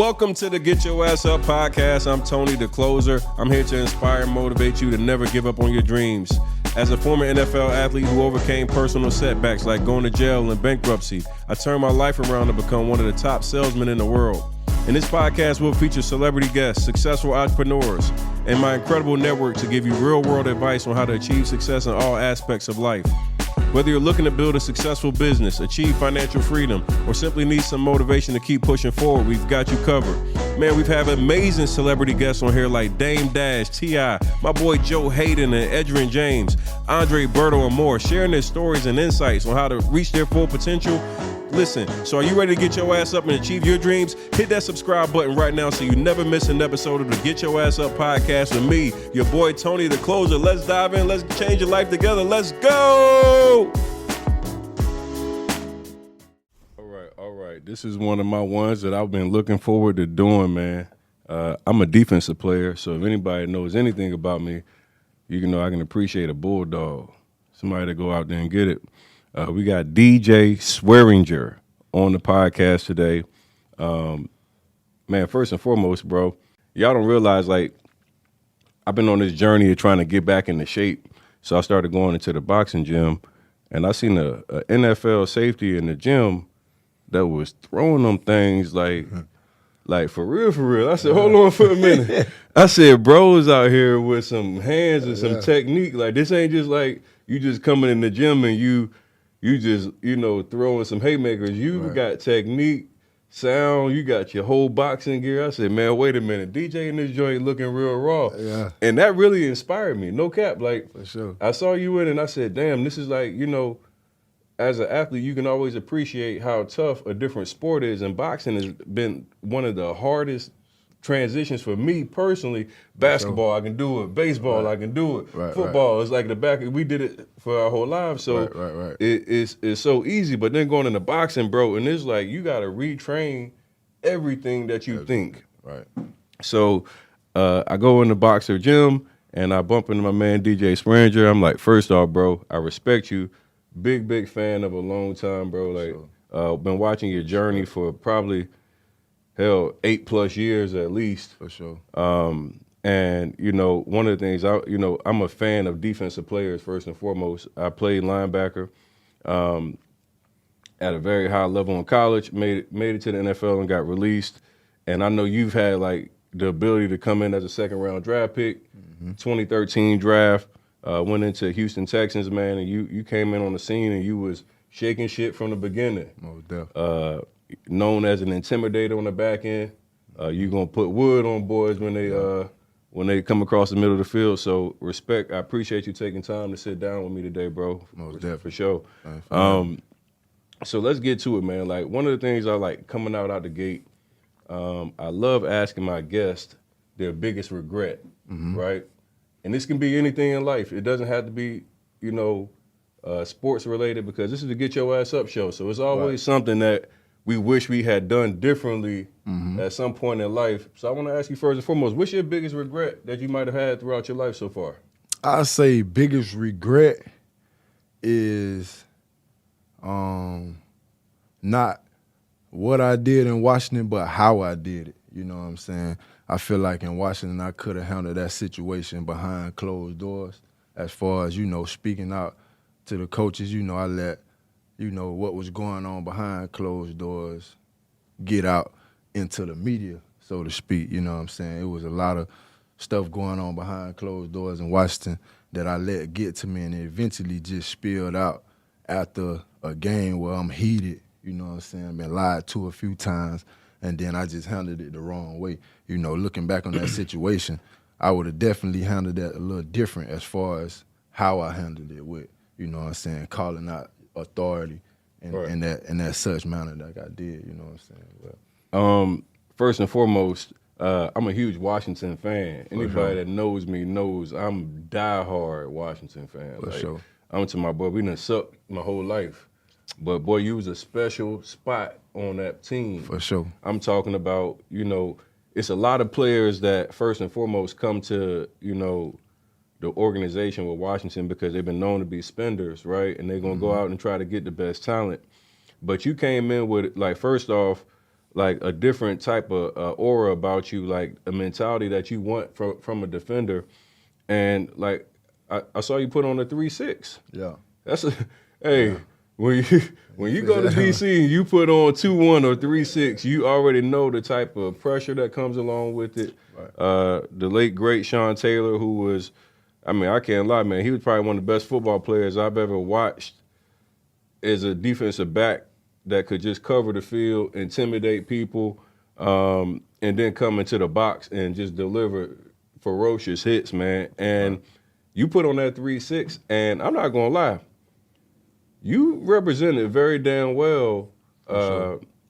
Welcome to the Get Your Ass Up podcast. I'm Tony, the closer. I'm here to inspire and motivate you to never give up on your dreams. As a former NFL athlete who overcame personal setbacks like going to jail and bankruptcy, I turned my life around to become one of the top salesmen in the world. In this podcast, we'll feature celebrity guests, successful entrepreneurs, and my incredible network to give you real-world advice on how to achieve success in all aspects of life. Whether you're looking to build a successful business, achieve financial freedom, or simply need some motivation to keep pushing forward, we've got you covered. Man, we've had amazing celebrity guests on here like Dame Dash, T.I., my boy Joe Hayden and Edgerrin James, Andre Berto, and more, sharing their stories and insights on how to reach their full potential. Listen, so are you ready to get your ass up and achieve your dreams? Hit that subscribe button right now so you never miss an episode of the Get Your Ass Up podcast with me, your boy Tony, the closer. Let's dive in. Let's change your life together. Let's go. All right. This is one of my ones that I've been looking forward to doing, man. I'm a defensive player, so if anybody knows anything about me, you can know I can appreciate a bulldog, somebody to go out there and get it. We got DJ Swearinger on the podcast today. Man, first and foremost, bro, y'all don't realize, like, I've been on this journey of trying to get back into shape. So I started going into the boxing gym, and I seen a NFL safety in the gym that was throwing them things like for real. I said, hold on for a minute. I said, bros out here with some hands and some technique. Like, this ain't just like you just coming in the gym and you just, throwing some haymakers. You got technique, sound, you got your whole boxing gear. I said, man, wait a minute. DJ in this joint looking real raw. Yeah. And that really inspired me. No cap. Like, for sure. I saw you in and I said, damn, this is like, as an athlete, you can always appreciate how tough a different sport is. And boxing has been one of the hardest transitions for me personally. Basketball, I can do it. Baseball, I can do it. Football, it's like the back. We did it for our whole lives, so it's so easy. But then going into boxing, bro, and it's like you got to retrain everything that you think. Right. So I go in the boxer gym and I bump into my man DJ Swearinger. I'm like, first off, bro, I respect you. Big fan of a long time, bro. Like, been watching your journey for probably 8+ years at least. For sure. And, one of the things, I'm a fan of defensive players first and foremost. I played linebacker at a very high level in college, made it to the NFL and got released. And I know you've had, like, the ability to come in as a second-round draft pick, 2013 draft, went into Houston Texans, man, and you came in on the scene and you was shaking shit from the beginning. Most definitely. Known as an intimidator on the back end. You gonna put wood on boys when they come across the middle of the field. So respect. I appreciate you taking time to sit down with me today, bro. Most definitely. For sure. So let's get to it, man. Like, one of the things I like coming out the gate, I love asking my guests their biggest regret, right? And this can be anything in life. It doesn't have to be, sports related, because this is the Get Your Ass Up show. So it's always something that we wish we had done differently at some point in life. So I want to ask you first and foremost, what's your biggest regret that you might have had throughout your life so far? I'd say biggest regret is not what I did in Washington, but how I did it. You know what I'm saying? I feel like in Washington I could have handled that situation behind closed doors. As far as, speaking out to the coaches, I let what was going on behind closed doors get out into the media, so to speak. You know what I'm saying? It was a lot of stuff going on behind closed doors in Washington that I let get to me, and it eventually just spilled out after a game where I'm heated. You know what I'm saying? I've been lied to a few times, and then I just handled it the wrong way. Looking back on that situation, I would have definitely handled that a little different as far as how I handled it with, calling out authority in that such manner like I did, you know what I'm saying? First and foremost, I'm a huge Washington fan. Anybody that knows me knows I'm diehard Washington fan. For sure. I'm to my boy, we done sucked my whole life. But boy, you was a special spot on that team. For sure. I'm talking about, it's a lot of players that first and foremost come to, the organization with Washington because they've been known to be spenders, right? And they're going to go out and try to get the best talent. But you came in with, like, first off, like a different type of aura about you, like a mentality that you want from a defender. And like I saw you put on a 3-6. Yeah. That's hey. Yeah. When you go to DC and you put on 2-1 or 3-6, you already know the type of pressure that comes along with it. Right. The late great Sean Taylor, who was, I mean, I can't lie, man, he was probably one of the best football players I've ever watched as a defensive back that could just cover the field, intimidate people, and then come into the box and just deliver ferocious hits, man. And you put on that 3-6, and I'm not gonna lie, you represented very damn well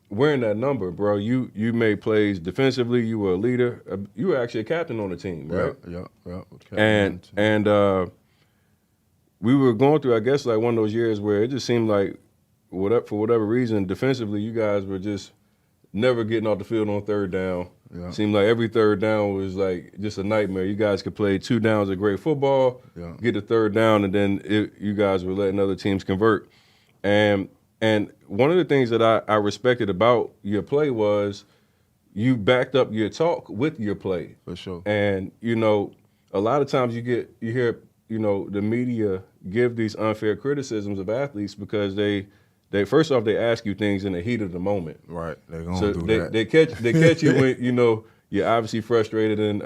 wearing that number, bro. You made plays defensively. You were a leader. You were actually a captain on the team, right? Yeah. And we were going through, I guess, like one of those years where it just seemed like, for whatever reason, defensively, you guys were just never getting off the field on third down. Yeah. Seemed like every third down was like just a nightmare. You guys could play 2 downs of great football, get the third down, and then you guys were letting other teams convert. And one of the things that I respected about your play was you backed up your talk with your play. For sure. And, you know, a lot of times you hear, you know, the media give these unfair criticisms of athletes because they first off, they ask you things in the heat of the moment. Right. They're going to do that. They catch you when, you know, you're obviously frustrated, and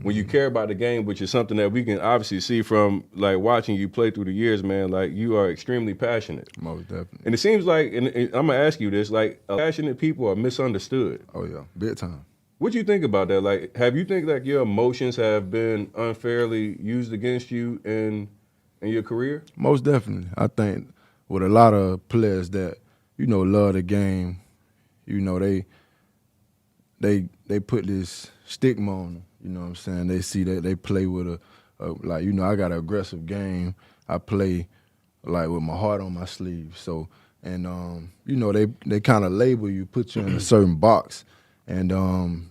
when you care about the game, which is something that we can obviously see from, like, watching you play through the years, man, like, you are extremely passionate. Most definitely. And it seems like, and I'm going to ask you this, like, passionate people are misunderstood. Oh, yeah. Big time. What do you think about that? Like, have you think, like, your emotions have been unfairly used against you in your career? Most definitely. I think with a lot of players that, you know, love the game, you know, they put this stigma on them, you know what I'm saying? They see that they play with a like, you know, I got an aggressive game. I play, like, with my heart on my sleeve. So, and, you know, they kind of label you, put you in a certain box. And,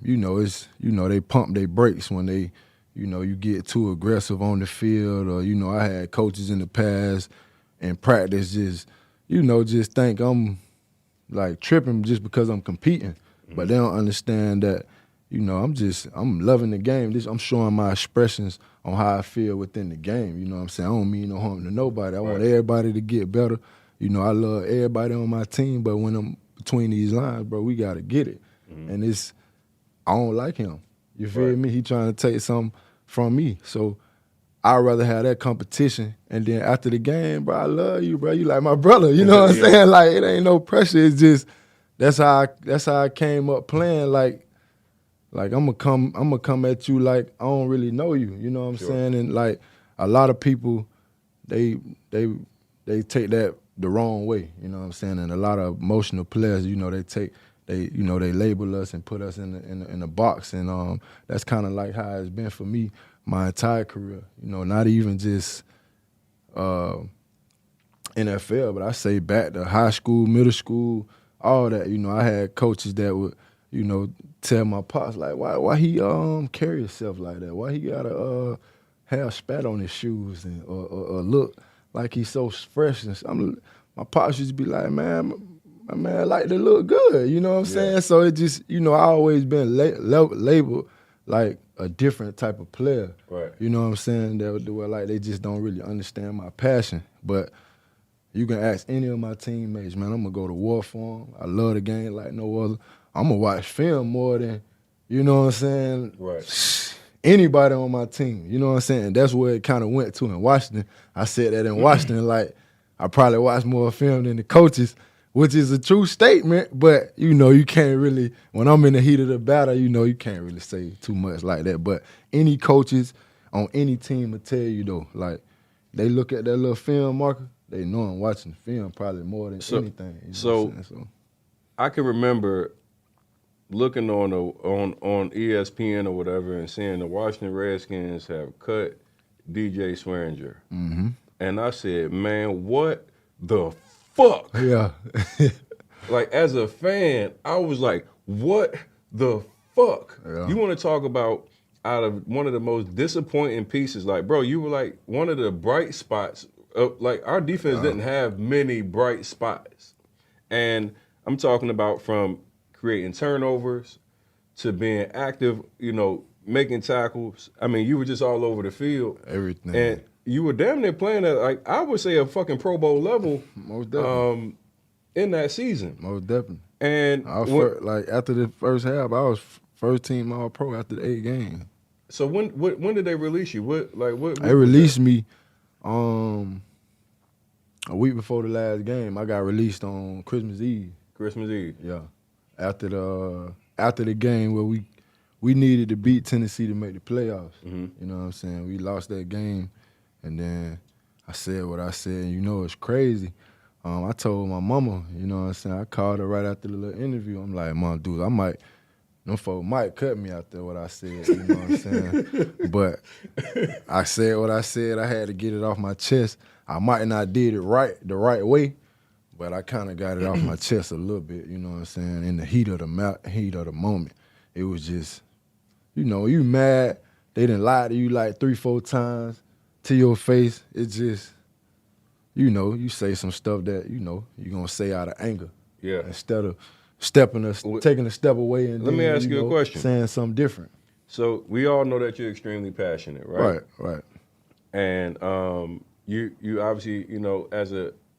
you know, it's, you know, they pump their brakes when they, you know, you get too aggressive on the field. Or, you know, I had coaches in the past in practice just, you know, just think I'm, like, tripping just because I'm competing. But they don't understand that, you know, I'm loving the game. I'm showing my expressions on how I feel within the game. You know what I'm saying? I don't mean no harm to nobody. I want everybody to get better. You know, I love everybody on my team, but when I'm between these lines, bro, we got to get it. And I don't like him. You feel me? He trying to take something from me. So I'd rather have that competition. And then after the game, bro, I love you, bro. You like my brother. You know what I'm saying? Like, it ain't no pressure. It's just, that's how I came up playing. Like I'm gonna come at you like I don't really know you. You know what I'm saying? And like a lot of people, they take that the wrong way. You know what I'm saying? And a lot of emotional players, you know, they label us and put us in a box. And that's kind of like how it's been for me my entire career. You know, not even just NFL, but I say back to high school, middle school, all that. You know, I had coaches that would, you know, tell my pops, like, why he carry himself like that? Why he gotta have spat on his shoes and or look like he's so fresh? And my pops used to be like, man, my man like to look good. You know what I'm saying? So it just, you know, I always been labeled like a different type of player. Right. You know what I'm saying? That were like they just don't really understand my passion. But you can ask any of my teammates, man, I'm going to go to war for them. I love the game like no other. I'm going to watch film more than, you know what I'm saying? Right. Anybody on my team, you know what I'm saying? That's where it kind of went to in Washington. I said that in Washington, like, I probably watched more film than the coaches, which is a true statement, but, you know, you can't really, when I'm in the heat of the battle, you know, you can't really say too much like that. But any coaches on any team will tell you, though, like, they look at that little film marker, they know I'm watching the film probably more than anything. You know what I'm saying? I can remember looking on ESPN or whatever and seeing the Washington Redskins have cut DJ Swearinger. Mm-hmm. And I said, man, what the fuck? Yeah. Like, as a fan, I was like, what the fuck? Yeah. You want to talk about out of one of the most disappointing pieces, like, bro, you were like one of the bright spots. Like, our defense didn't have many bright spots. And I'm talking about from creating turnovers to being active, making tackles. I mean, you were just all over the field. Everything. And you were damn near playing at, like, I would say a fucking Pro Bowl level. Most definitely. In that season. Most definitely. And after the first half, I was first team All Pro after the 8 games. So when did they release you? What They released me a week before the last game. I got released on Christmas Eve. Christmas Eve. Yeah. After the game where we needed to beat Tennessee to make the playoffs. Mm-hmm. You know what I'm saying? We lost that game, and then I said what I said. And it's crazy. I told my mama, you know what I'm saying? I called her right after the little interview. I'm like, Mom, dude, them folks might cut me out there what I said, you know what I'm saying? But I said what I said. I had to get it off my chest. I might not did it the right way, but I kind of got it off my chest a little bit, you know what I'm saying? In the heat of the moment. It was just, you mad. They done lied to you like 3-4 times to your face. It's just, you say some stuff that, you're going to say out of anger. Yeah. Instead of taking a step away and let me ask you a question. Saying something different. So we all know that you're extremely passionate, right? Right. And you obviously,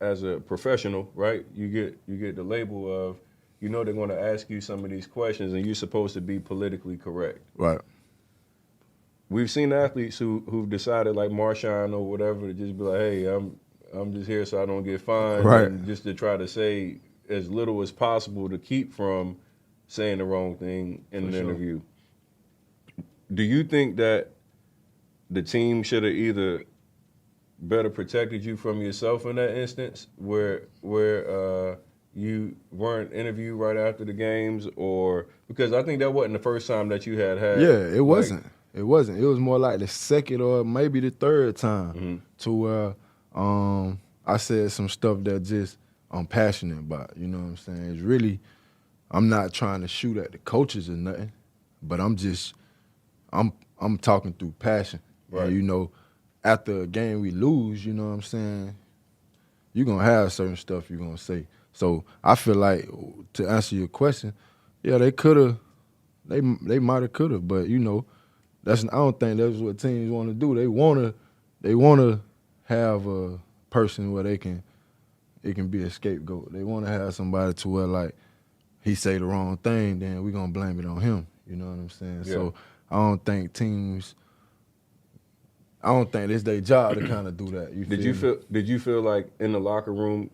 as a professional, right? You get the label of, they're going to ask you some of these questions and you're supposed to be politically correct. Right. We've seen athletes who've decided, like Marshawn or whatever, to just be like, hey, I'm just here so I don't get fined, right. And just to try to say as little as possible to keep from saying the wrong thing in an interview. Do you think that the team should have either better protected you from yourself in that instance, where you weren't interviewed right after the games, or because I think that wasn't the first time that you had? Yeah, it wasn't. It wasn't. It was more like the second or maybe the third time to where I said some stuff that just I'm passionate about. You know what I'm saying? It's really, I'm not trying to shoot at the coaches or nothing, but I'm talking through passion. Right. And, after a game we lose, you know what I'm saying, you're going to have certain stuff you're going to say. So I feel like, to answer your question, yeah, they could have, they might have could have, but, I don't think that's what teams want to do. They want to have a person where it can be a scapegoat. They want to have somebody to where, like, he say the wrong thing, then we're going to blame it on him. You know what I'm saying? Yeah. So I don't think it's their job to kind of do that. Did you feel like in the locker room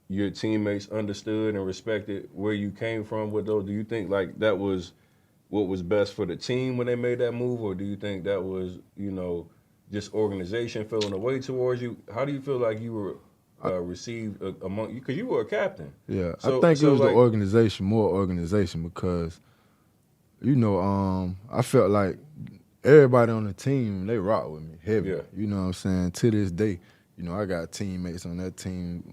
your teammates understood and respected where you came from with those? Do you think like that was what was best for the team when they made that move, or do you think that was, just organization feeling a way towards you? How do you feel like you were received among you? Because you were a captain. Yeah, I think it was the organization, more organization, because, I felt like everybody on the team, they rock with me heavy. Yeah. You know what I'm saying? To this day, I got teammates on that team.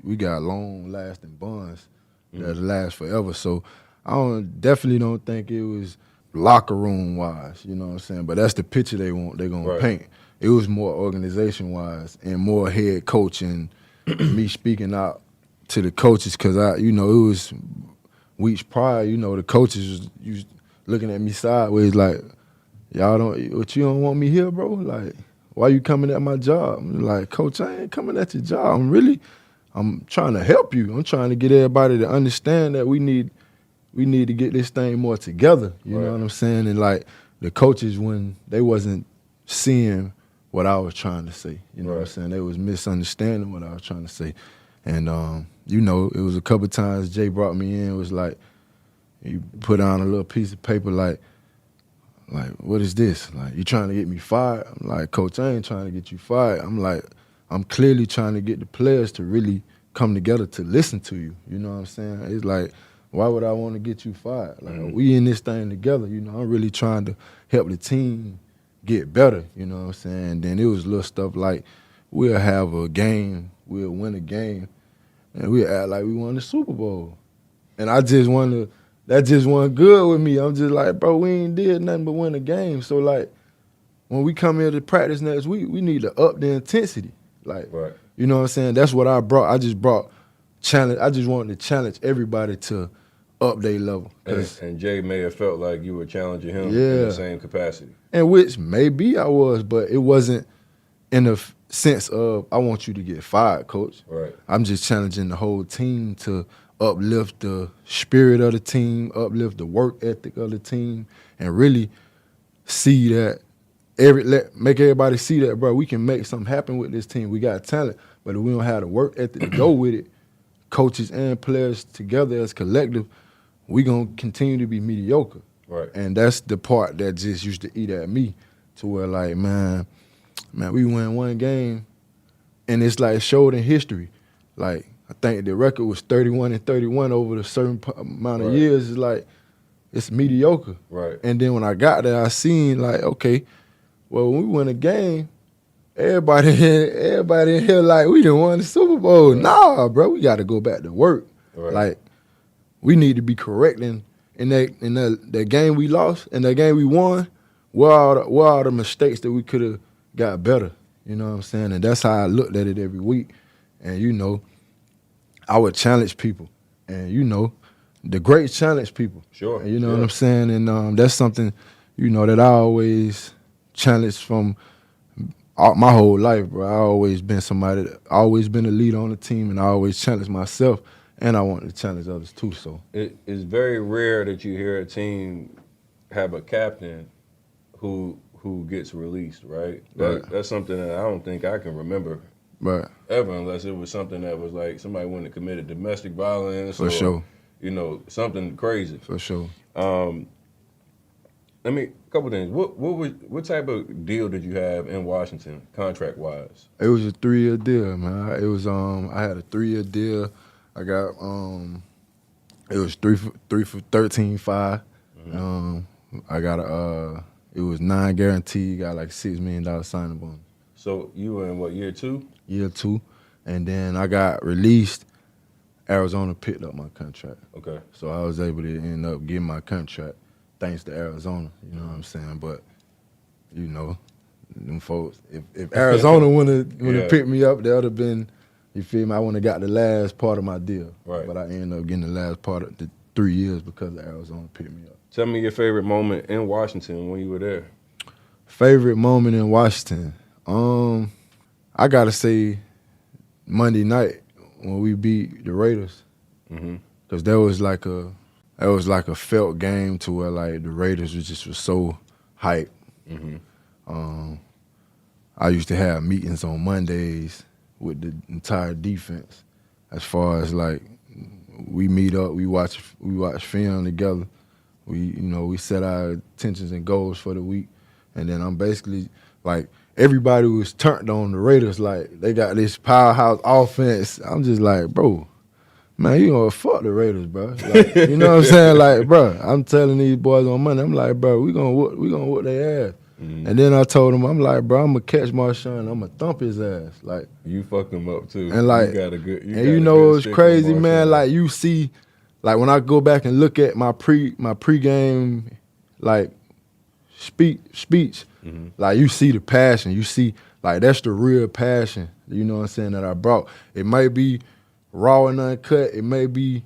We got long-lasting bonds that last forever. So I definitely don't think it was locker room-wise, you know what I'm saying? But that's the picture they're going to paint. It was more organization-wise and more head coach and me speaking out to the coaches, because it was weeks prior, the coaches was looking at me sideways like, you don't want me here, bro? Like, why you coming at my job? I'm like, Coach, I ain't coming at your job. I'm trying to help you. I'm trying to get everybody to understand that we need to get this thing more together. You know what I'm saying? And like the coaches, when they wasn't seeing what I was trying to say, you know what I'm saying? They was misunderstanding what I was trying to say. And, it was a couple times Jay brought me in, it was like, he put on a little piece of paper like, what is this? Like, you trying to get me fired? I'm like, Coach, I ain't trying to get you fired. I'm like, I'm clearly trying to get the players to really come together to listen to you. You know what I'm saying? It's like, why would I want to get you fired? Like, we in this thing together. I'm really trying to help the team get better. You know what I'm saying? And then it was little stuff like, we'll have a game, we'll win a game, and we'll act like we won the Super Bowl. And I just want to, that just wasn't good with me. I'm just like, bro, we ain't did nothing but win a game. So, like, when we come here to practice next week, we need to up the intensity. Like, you know what I'm saying? That's what I brought. I just brought challenge. I just wanted to challenge everybody to up their level. And Jay may have felt like you were challenging him in Yeah. the same capacity. And which maybe I was, but it wasn't in the sense of I want you to get fired, coach. Right. I'm just challenging the whole team to uplift the spirit of the team, uplift the work ethic of the team, and really see that make everybody see that, bro, we can make something happen with this team. We got talent, but if we don't have the work ethic to go with it, coaches and players together as collective, we gonna continue to be mediocre. Right. And that's the part that just used to eat at me, to where like, man, we win one game, and it's like showed in history. Like, I think the record was 31-31 over a certain amount of years. It's like, it's mediocre. Right. And then when I got there, I seen like, okay, well, when we win a game, everybody in here like, we done won the Super Bowl. Right. Nah, bro, we got to go back to work. Right. Like, we need to be correcting in that game we lost and that game we won. Where are the mistakes that we could have got better? You know what I'm saying? And that's how I looked at it every week. And, you know, I would challenge people. And, you know, the great challenge people. Sure. And you know what I'm saying? And that's something, you know, that I always challenge from my whole life, bro. I always been always been a leader on the team, and I always challenge myself, and I want to challenge others too. So it's very rare that you hear a team have a captain who gets released, right? That's something that I don't think I can remember ever, unless it was something that was like somebody went and committed domestic violence. For sure. You know, something crazy. For sure. I mean, a couple things. What type of deal did you have in Washington, contract wise? It was a 3-year deal, man. It was I had a 3-year deal. I got it was 3 for $13.5. Mm-hmm. I got it was 9 guaranteed. Got like $6 million signing bonus. So you were in what, year 2? Year 2, and then I got released. Arizona picked up my contract. Okay. So I was able to end up getting my contract thanks to Arizona, you know what I'm saying? But, you know, them folks, if Arizona wouldn't have picked me up, that would have been, you feel me, I wouldn't have got the last part of my deal. Right. But I ended up getting the last part of the 3 years because Arizona picked me up. Tell me your favorite moment in Washington when you were there. Favorite moment in Washington? I got to say Monday night when we beat the Raiders. Mm-hmm. Because that was like a felt game to where like the Raiders was so hyped. Mm-hmm. I used to have meetings on Mondays with the entire defense. As far as like we meet up, we watch film together. We set our intentions and goals for the week, and then I'm basically like everybody was turned on the Raiders. Like they got this powerhouse offense. I'm just like, bro. Man, you gonna fuck the Raiders, bro. Like, you know what I'm saying? Like, bro, I'm telling these boys on Monday, I'm like, bro, we gonna whoop their ass. Mm-hmm. And then I told them, I'm like, bro, I'm gonna catch Marshawn, I'm gonna thump his ass. Like, you fucked him up too. And like, you know what's crazy, man? Like, you see, like when I go back and look at my pregame, like speech, mm-hmm. Like you see the passion, you see, like that's the real passion. You know what I'm saying that I brought. It might be raw and uncut, it may be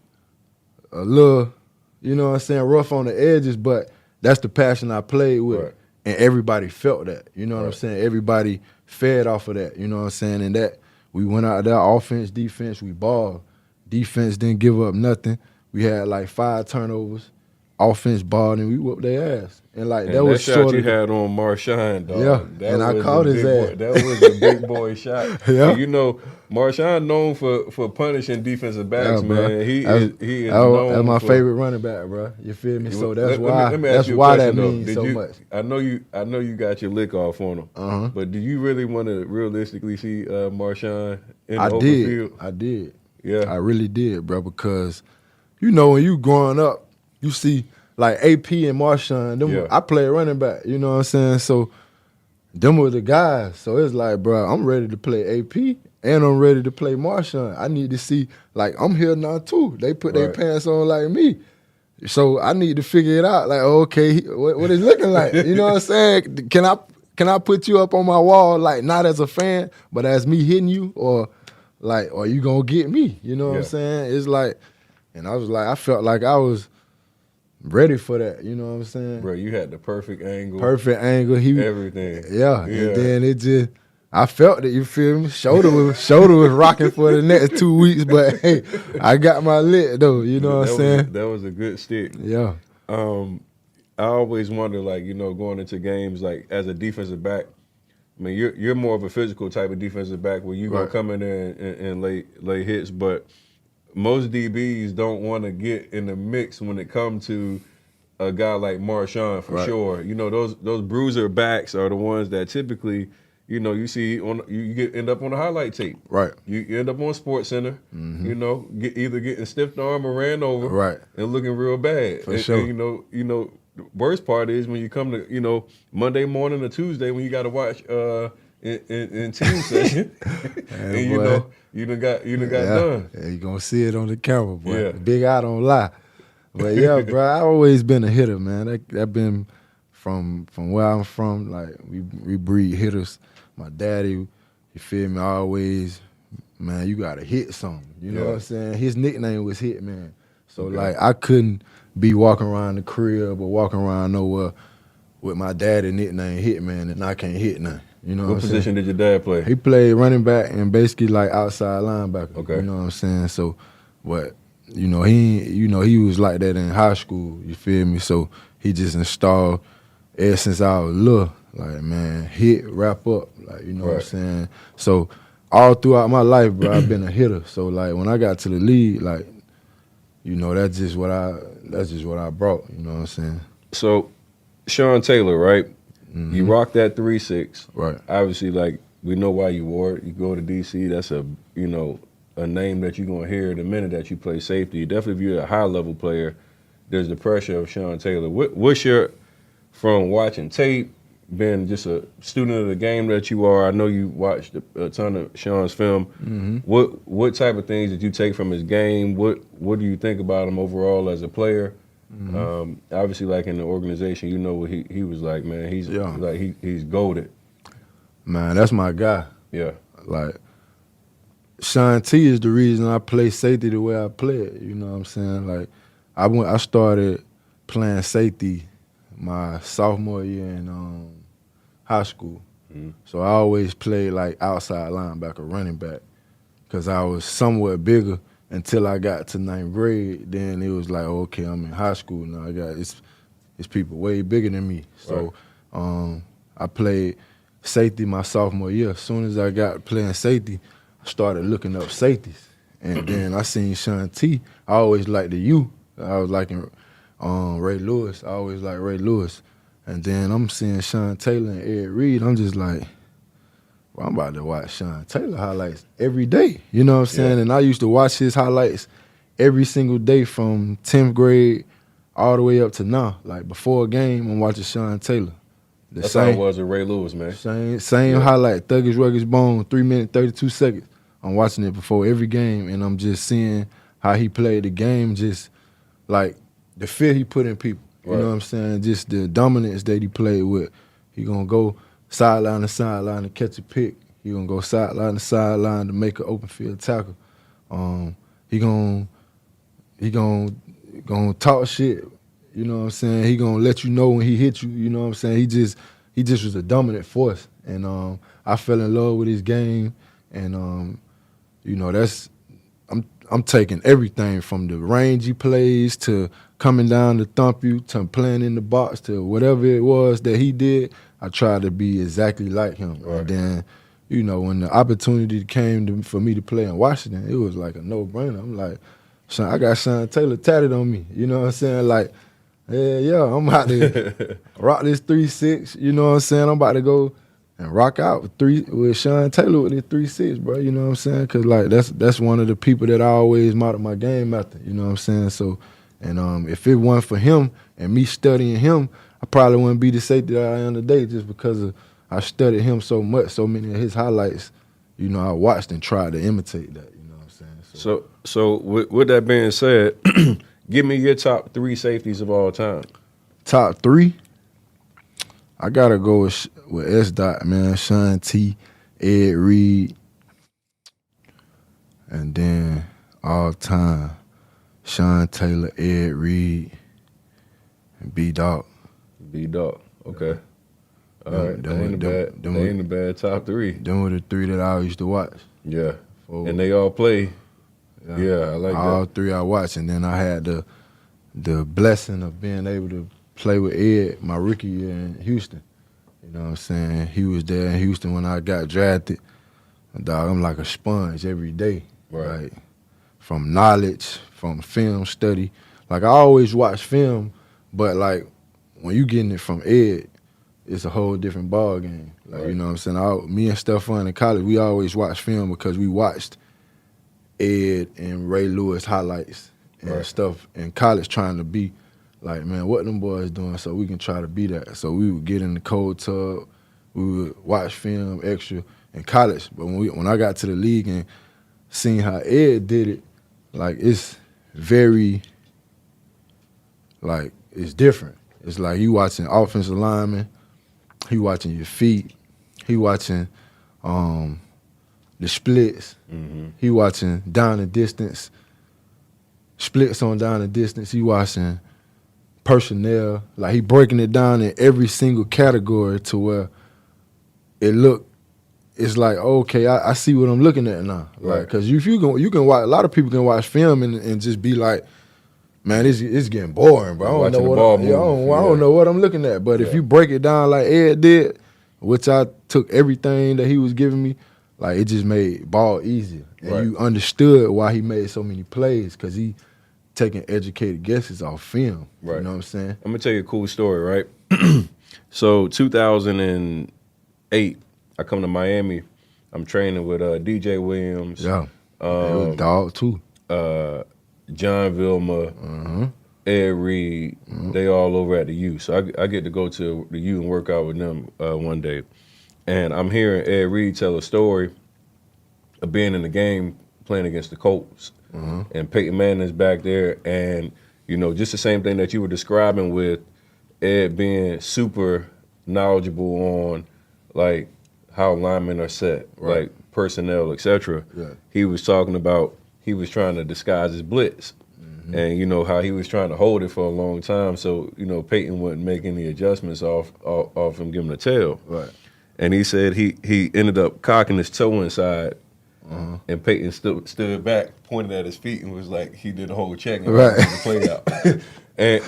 a little, you know what I'm saying, rough on the edges, but that's the passion I played with. Right. And everybody felt that, you know what I'm saying? Everybody fed off of that, you know what I'm saying? And that, we went out there, offense, defense, we balled. Defense didn't give up nothing. We had like 5 turnovers. Offense balled, and we whooped their ass. And like that was shot sort you of, had on Marshawn, dog. Yeah, and I caught his ass. That was a big boy shot. Yeah. And you know, Marshawn known for punishing defensive backs, man. He is known. That's my for, favorite running back, bro. You feel me? So that's let me that's why that means so much. I know you got your lick off on him. Uh-huh. But do you really want to realistically see Marshawn in the open field? I did. Yeah. I really did, bro, because you know when you growing up, you see like AP and Marshawn, I play running back, you know what I'm saying? So them were the guys. So it's like, bro, I'm ready to play AP and I'm ready to play Marshawn. I need to see, like, I'm here now too. They put their pants on like me. So I need to figure it out. Like, okay, what it's looking like? You know what I'm saying? Can I put you up on my wall, like not as a fan, but as me hitting you, or you gonna get me? You know what I'm saying? It's like, And I felt like I was ready for that. You know what I'm saying? Bro, you had the perfect angle. Perfect angle. Everything. Yeah. And then it just, I felt it, you feel me? Shoulder was rocking for the next 2 weeks, but hey, I got my lick though, you know what I'm saying? That was a good stick. Yeah. I always wonder, like, going into games, like, as a defensive back, I mean, you're more of a physical type of defensive back where you're going to come in there and lay hits, but most DBs don't want to get in the mix when it comes to a guy like Marshawn, for sure. Those bruiser backs are the ones that typically, you see end up on the highlight tape. Right. You end up on Sports Center, either getting stiffed arm or ran over and looking real bad. For sure. And, the worst part is when you come to, Monday morning or Tuesday when you got to watch in team session, and you done got done. Yeah, you gonna see it on the camera, boy. Yeah. Big eye don't lie. But yeah, bro, I always been a hitter, man. That been from where I'm from. Like we breed hitters. My daddy, you feel me? Always, man, you gotta hit something. You know what I'm saying? His nickname was Hit Man. So like I couldn't be walking around the crib or walking around nowhere with my daddy nickname Hitman and I can't hit nothing. You know what I'm saying? What position did your dad play? He played running back and basically like outside linebacker. Okay. You know what I'm saying? So, but he was like that in high school. You feel me? So he just installed ever since I was little. Like, man, hit, wrap up. Like, you know what I'm saying? So all throughout my life, bro, I've been a hitter. So like when I got to the league, like, that's just what I brought. You know what I'm saying? So, Sean Taylor, right? Mm-hmm. You rock that 3-6. Right. Obviously, like, we know why you wore it. You go to DC, that's a name that you're going to hear the minute that you play safety. Definitely if you're a high-level player, there's the pressure of Sean Taylor. What's your, from watching tape, being just a student of the game that you are, I know you watched a ton of Sean's film. Mm-hmm. What type of things did you take from his game? What do you think about him overall as a player? Mm-hmm. Obviously, like in the organization, what he was like, man. He's he's goated. Man, that's my guy. Yeah. Like, Sean T is the reason I play safety the way I play it. You know what I'm saying? Like, I started playing safety my sophomore year in high school. Mm-hmm. So I always played like outside linebacker, running back, because I was somewhat bigger until I got to 9th grade. Then it was like, okay, I'm in high school now. It's people way bigger than me. So I played safety my sophomore year. As soon as I got playing safety, I started looking up safeties. And then I seen Sean T. I always liked the U. I was liking Ray Lewis. I always liked Ray Lewis. And then I'm seeing Sean Taylor and Ed Reed. I'm just like, well, I'm about to watch Sean Taylor highlights every day. You know what I'm saying? Yeah. And I used to watch his highlights every single day from 10th grade all the way up to now. Like before a game, I'm watching Sean Taylor. That's how it was with Ray Lewis, man. Same highlight, Thuggish Ruggish Bone, 3 minutes, 32 seconds. I'm watching it before every game, and I'm just seeing how he played the game, just like the fear he put in people. You know what I'm saying? Just the dominance that he played with. He gonna go sideline to sideline to catch a pick. He gonna go sideline to sideline to make an open field tackle. He gonna talk shit. You know what I'm saying? He gonna let you know when he hit you. You know what I'm saying? He just was a dominant force, and I fell in love with his game, and that's. I'm taking everything from the range he plays to coming down to thump you to playing in the box to whatever it was that he did. I tried to be exactly like him. Right. And then, when the opportunity came for me to play in Washington, it was like a no-brainer. I'm like, I got Sean Taylor tatted on me. You know what I'm saying? Like, yeah, I'm about to rock this 3-6. You know what I'm saying? I'm about to go and rock out with Sean Taylor with this 3-6, bro. You know what I'm saying? Because, like, that's one of the people that I always model my game after. You know what I'm saying? So, and if it wasn't for him and me studying him, I probably wouldn't be the safety that I am today just because I studied him so much, so many of his highlights, I watched and tried to imitate that. You know what I'm saying? So with that being said, give me your top 3 safeties of all time. Top 3? I gotta go with S. Dot, man. Sean T, Ed Reed, and then all time Sean Taylor, Ed Reed, and B-Dog. B-Dog, okay. All right, Them ain't a bad top three. Them were the three that I used to watch. Yeah, and they all play. Yeah, I like all that. three I watched, and then I had the blessing of being able to play with Ed my rookie year in Houston. You know what I'm saying? He was there in Houston when I got drafted. Dog, I'm like a sponge every day. Right. Like, from knowledge, from film study. Like, I always watch film, but, like, when you getting it from Ed, it's a whole different ball game. Like, Right. you know what I'm saying? Me and Stephon in college, we always watched film because we watched Ed and Ray Lewis highlights and stuff in college trying to be like, man, what them boys doing so we can try to be that. So we would get in the cold tub, we would watch film extra in college. But when I got to the league and seen how Ed did it, like, it's very, like, it's different. It's like you watching offensive linemen, he watching your feet, he watching the splits, he watching down the distance, splits on down the distance, he watching personnel, like he breaking it down in every single category to where it's like, okay, I see what I'm looking at now. Like, because if you can watch, a lot of people can watch film and just be like, man, it's getting boring, bro. I don't know what I'm looking at. But if you break it down like Ed did, which I took everything that he was giving me, like, it just made ball easier. And you understood why he made so many plays, because he taking educated guesses off film. Right. You know what I'm saying? I'm going to tell you a cool story, right? So 2008, I come to Miami. I'm training with DJ Williams. Yeah. It was dog, too. John Vilma, Ed Reed, they all over at the U. So I get to go to the U and work out with them one day. And I'm hearing Ed Reed tell a story of being in the game playing against the Colts. And Peyton Manning's back there. And, you know, just the same thing that you were describing with Ed being super knowledgeable on, like, how linemen are set, like personnel, etc. Yeah. He was talking about he was trying to disguise his blitz. And, you know, how he was trying to hold it for a long time so, you know, Peyton wouldn't make any adjustments off him giving the tail. Right. And he said he ended up cocking his toe inside, and Peyton stood back, pointed at his feet, and was like, he did a whole check and the play out.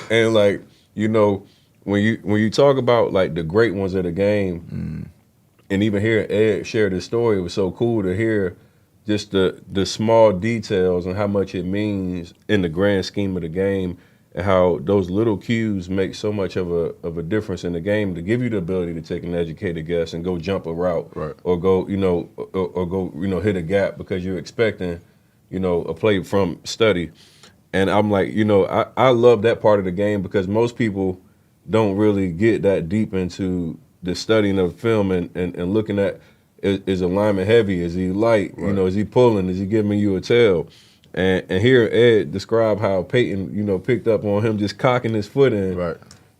and like, you know, when you talk about like the great ones of the game, and even hear Ed share this story, it was so cool to hear just the small details and how much it means in the grand scheme of the game, and how those little cues make so much of a difference in the game to give you the ability to take an educated guess and go jump a route, or go, you know, or go, you know, hit a gap because you're expecting, you know, a play from study. And I'm like, you know, I love that part of the game because most people don't really get that deep into the studying of film and looking at, is a lineman heavy? Is he light? You know, is he pulling? Is he giving you a tail? And hear Ed describe how Peyton, you know, picked up on him just cocking his foot in. Right.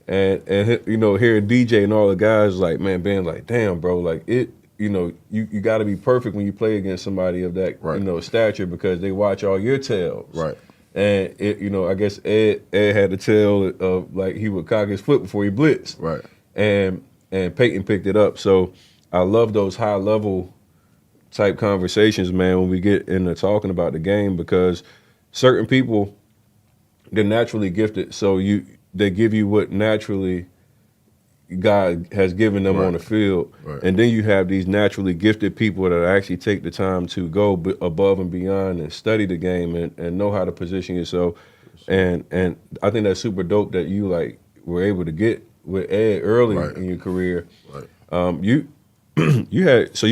And you know, hearing DJ and all the guys like, man, being like, damn, bro, like it, you know, you got to be perfect when you play against somebody of that, you know, stature because they watch all your tails. Right. And it, you know, I guess Ed had the tail of like he would cock his foot before he blitzed. Right. And Peyton picked it up. So I love those high level type conversations, man, when we get into talking about the game, because certain people, they're naturally gifted. So they give you what naturally God has given them on the field. Right. And then you have these naturally gifted people that actually take the time to go above and beyond and study the game and know how to position yourself. And I think that's super dope that you like were able to get with Ed early in your career. Right. You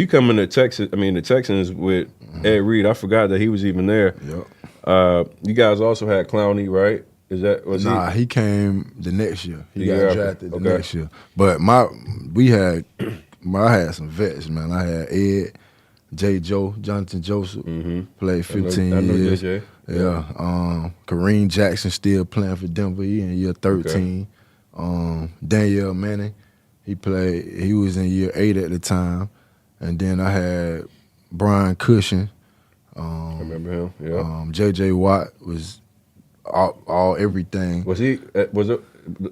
come into Texas, the Texans with Ed Reed. I forgot that he was even there. Yep. You guys also had Clowney, right? He came the next year. He got year drafted after. the next year. But I had some vets, man. I had Ed, Jonathan Joseph, played 15 I know years. JJ. Yeah. Kareem Jackson still playing for Denver. He in year 13. Danielle Manning, he was in year 8 at the time. And then I had Brian Cushing. I remember him, yeah. J.J. Watt was all everything. Was he? Was it?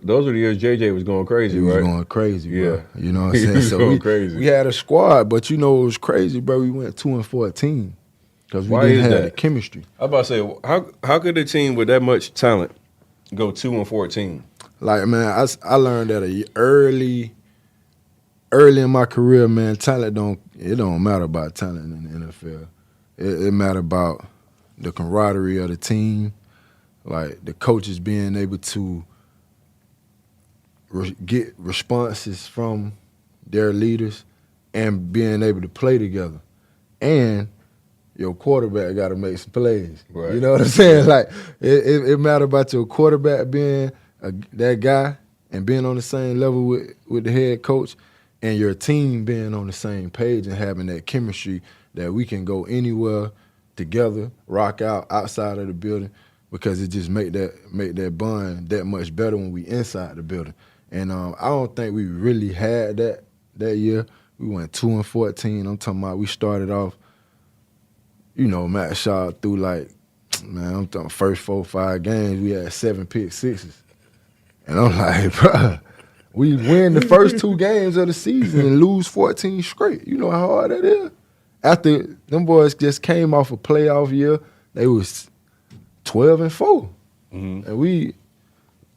Those were the years JJ was going crazy, He was right? going crazy, bro. Yeah. You know what I'm He saying? was So going crazy. we had a squad, but you know it was crazy, bro. We went 2-14 because we Why didn't is have that? the chemistry. I about to say, how could a team with that much talent go 2-14? Like, man, I learned that early in my career, man. Talent don't matter about talent in the NFL. It matter about the camaraderie of the team, like the coaches being able to get responses from their leaders and being able to play together. And your quarterback got to make some plays. Right. You know what I'm saying? Like, it matter about your quarterback being that guy and being on the same level with the head coach, and your team being on the same page and having that chemistry that we can go anywhere together, rock out outside of the building, because it just make that bond that much better when we inside the building. And I don't think we really had that year. We went 2-14. I'm talking about we started off, you know, Matt Shaw through like, man, I'm talking first 4-5 games, we had 7 pick sixes. And I'm like, bruh, we win the first 2 games of the season and lose 14 straight. You know how hard that is? After them boys just came off a playoff year, they was 12-4. Mm-hmm. And we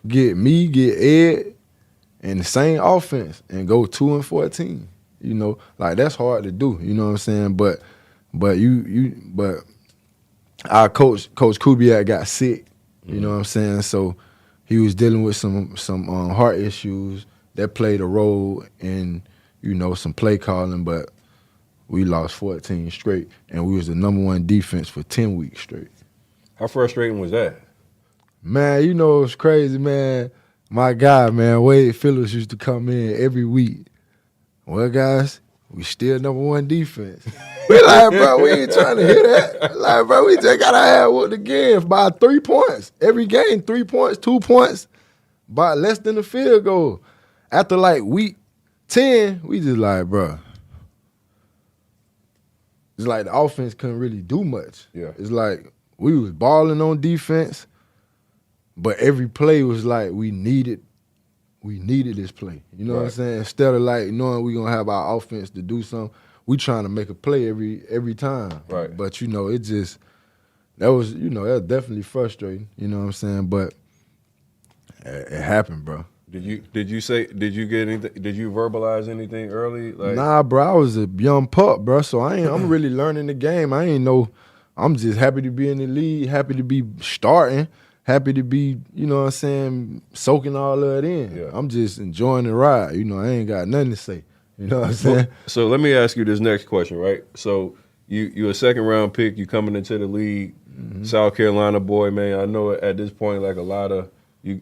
get Ed, and the same offense and go 2-14. You know, like that's hard to do. You know what I'm saying? But our coach Kubiak got sick. You know what I'm saying? So he was dealing with some heart issues that played a role in, you know, some play calling. But we lost 14 straight, and we was the number 1 defense for 10 weeks straight. How frustrating was that? Man, you know it's crazy, man. My guy, man, Wade Phillips used to come in every week. Well, guys, we still number 1 defense. We like, bro, we ain't trying to hear that. Like, bro, we just gotta have whooped again by 3 points. Every game, 3 points, 2 points, by less than the field goal. After like week 10, we just like, bro. It's like the offense couldn't really do much. Yeah. It's like we was balling on defense, but every play was like we needed this play. You know what I'm saying? Instead of like knowing we gonna have our offense to do something, we trying to make a play every time. Right. But you know, that was definitely frustrating. You know what I'm saying? But it happened, bro. Did you get anything? Did you verbalize anything early? Like, Nah, bro. I was a young pup, bro. So I'm really learning the game. I ain't know. I'm just happy to be in the league, happy to be starting, happy to be, you know what I'm saying, soaking all of it in. Yeah. I'm just enjoying the ride. You know, I ain't got nothing to say. You know what I'm saying? So let me ask you this next question, right? So you a 2nd round pick, you coming into the league, South Carolina boy, man. I know at this point, like a lot of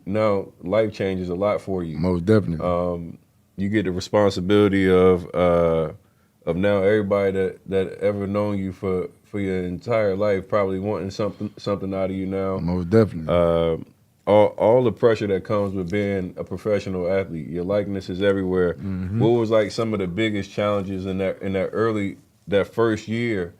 now life changes a lot for you. Most definitely. You get the responsibility of now everybody that ever known you for your entire life probably wanting something out of you now. Most definitely. All the pressure that comes with being a professional athlete. Your likeness is everywhere. Mm-hmm. What was like some of the biggest challenges in that first year,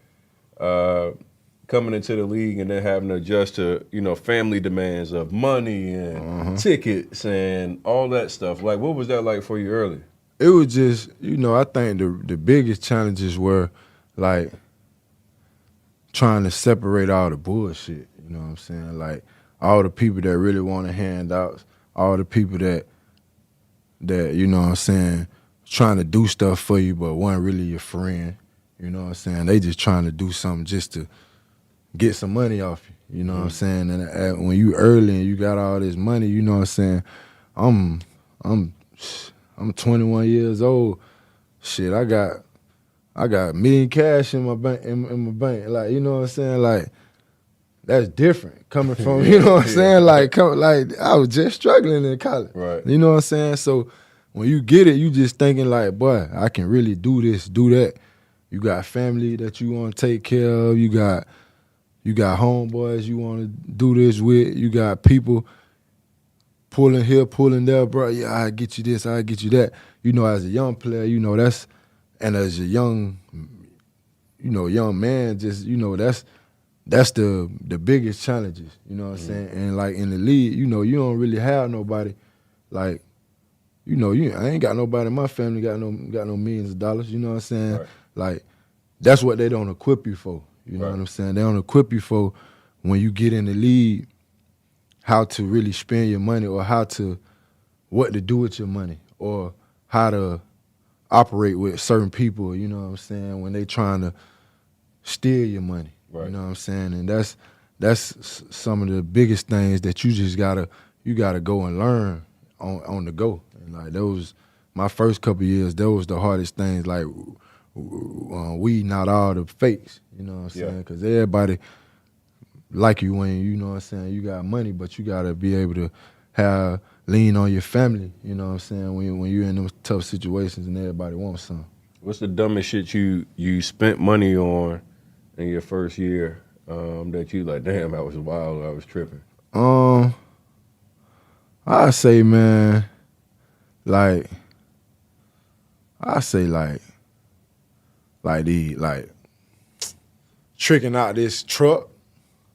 coming into the league and then having to adjust to, you know, family demands of money and tickets and all that stuff? Like, what was that like for you early? It was just, you know, I think the biggest challenges were like trying to separate all the bullshit. You know what I'm saying? Like all the people that really want handouts, all the people that you know what I'm saying, trying to do stuff for you but weren't really your friend. You know what I'm saying? They just trying to do something just to get some money off you. You know what I'm saying? And when you early and you got all this money, you know what I'm saying? I'm 21 years old. Shit, I got $1 million cash in my bank. In my bank, like, you know what I'm saying? Like, that's different coming from, you know what I'm saying? Like, I was just struggling in college. Right. You know what I'm saying? So when you get it, you just thinking like, boy, I can really do this, do that. You got family that you want to take care of. You got homeboys you want to do this with. You got people pulling here, pulling there, bro. Yeah, I get you this, I get you that. You know, as a young player, you know and as a young man, just, you know, that's the biggest challenges, you know what I'm saying? And like in the league, you know, you don't really have nobody like, you know, I ain't got nobody in my family got no millions of dollars, you know what I'm saying? Right. Like that's what they don't equip you for, you know Right. what I'm saying? They don't equip you for when you get in the league how to really spend your money or what to do with your money or how to operate with certain people, you know what I'm saying, when they trying to steal your money. Right. You know what I'm saying? And that's some of the biggest things that you just gotta go and learn on the go. And like those, my first couple of years, those the hardest things. Like weeding out all the fakes. You know what I'm saying? Because everybody like you when you know what I'm saying. You got money, but you gotta be able to lean on your family. You know what I'm saying? When you're in those tough situations and everybody wants something. What's the dumbest shit you spent money on in your first year that you like, damn, I was wild, I was tripping? I say, man, like tricking out this truck.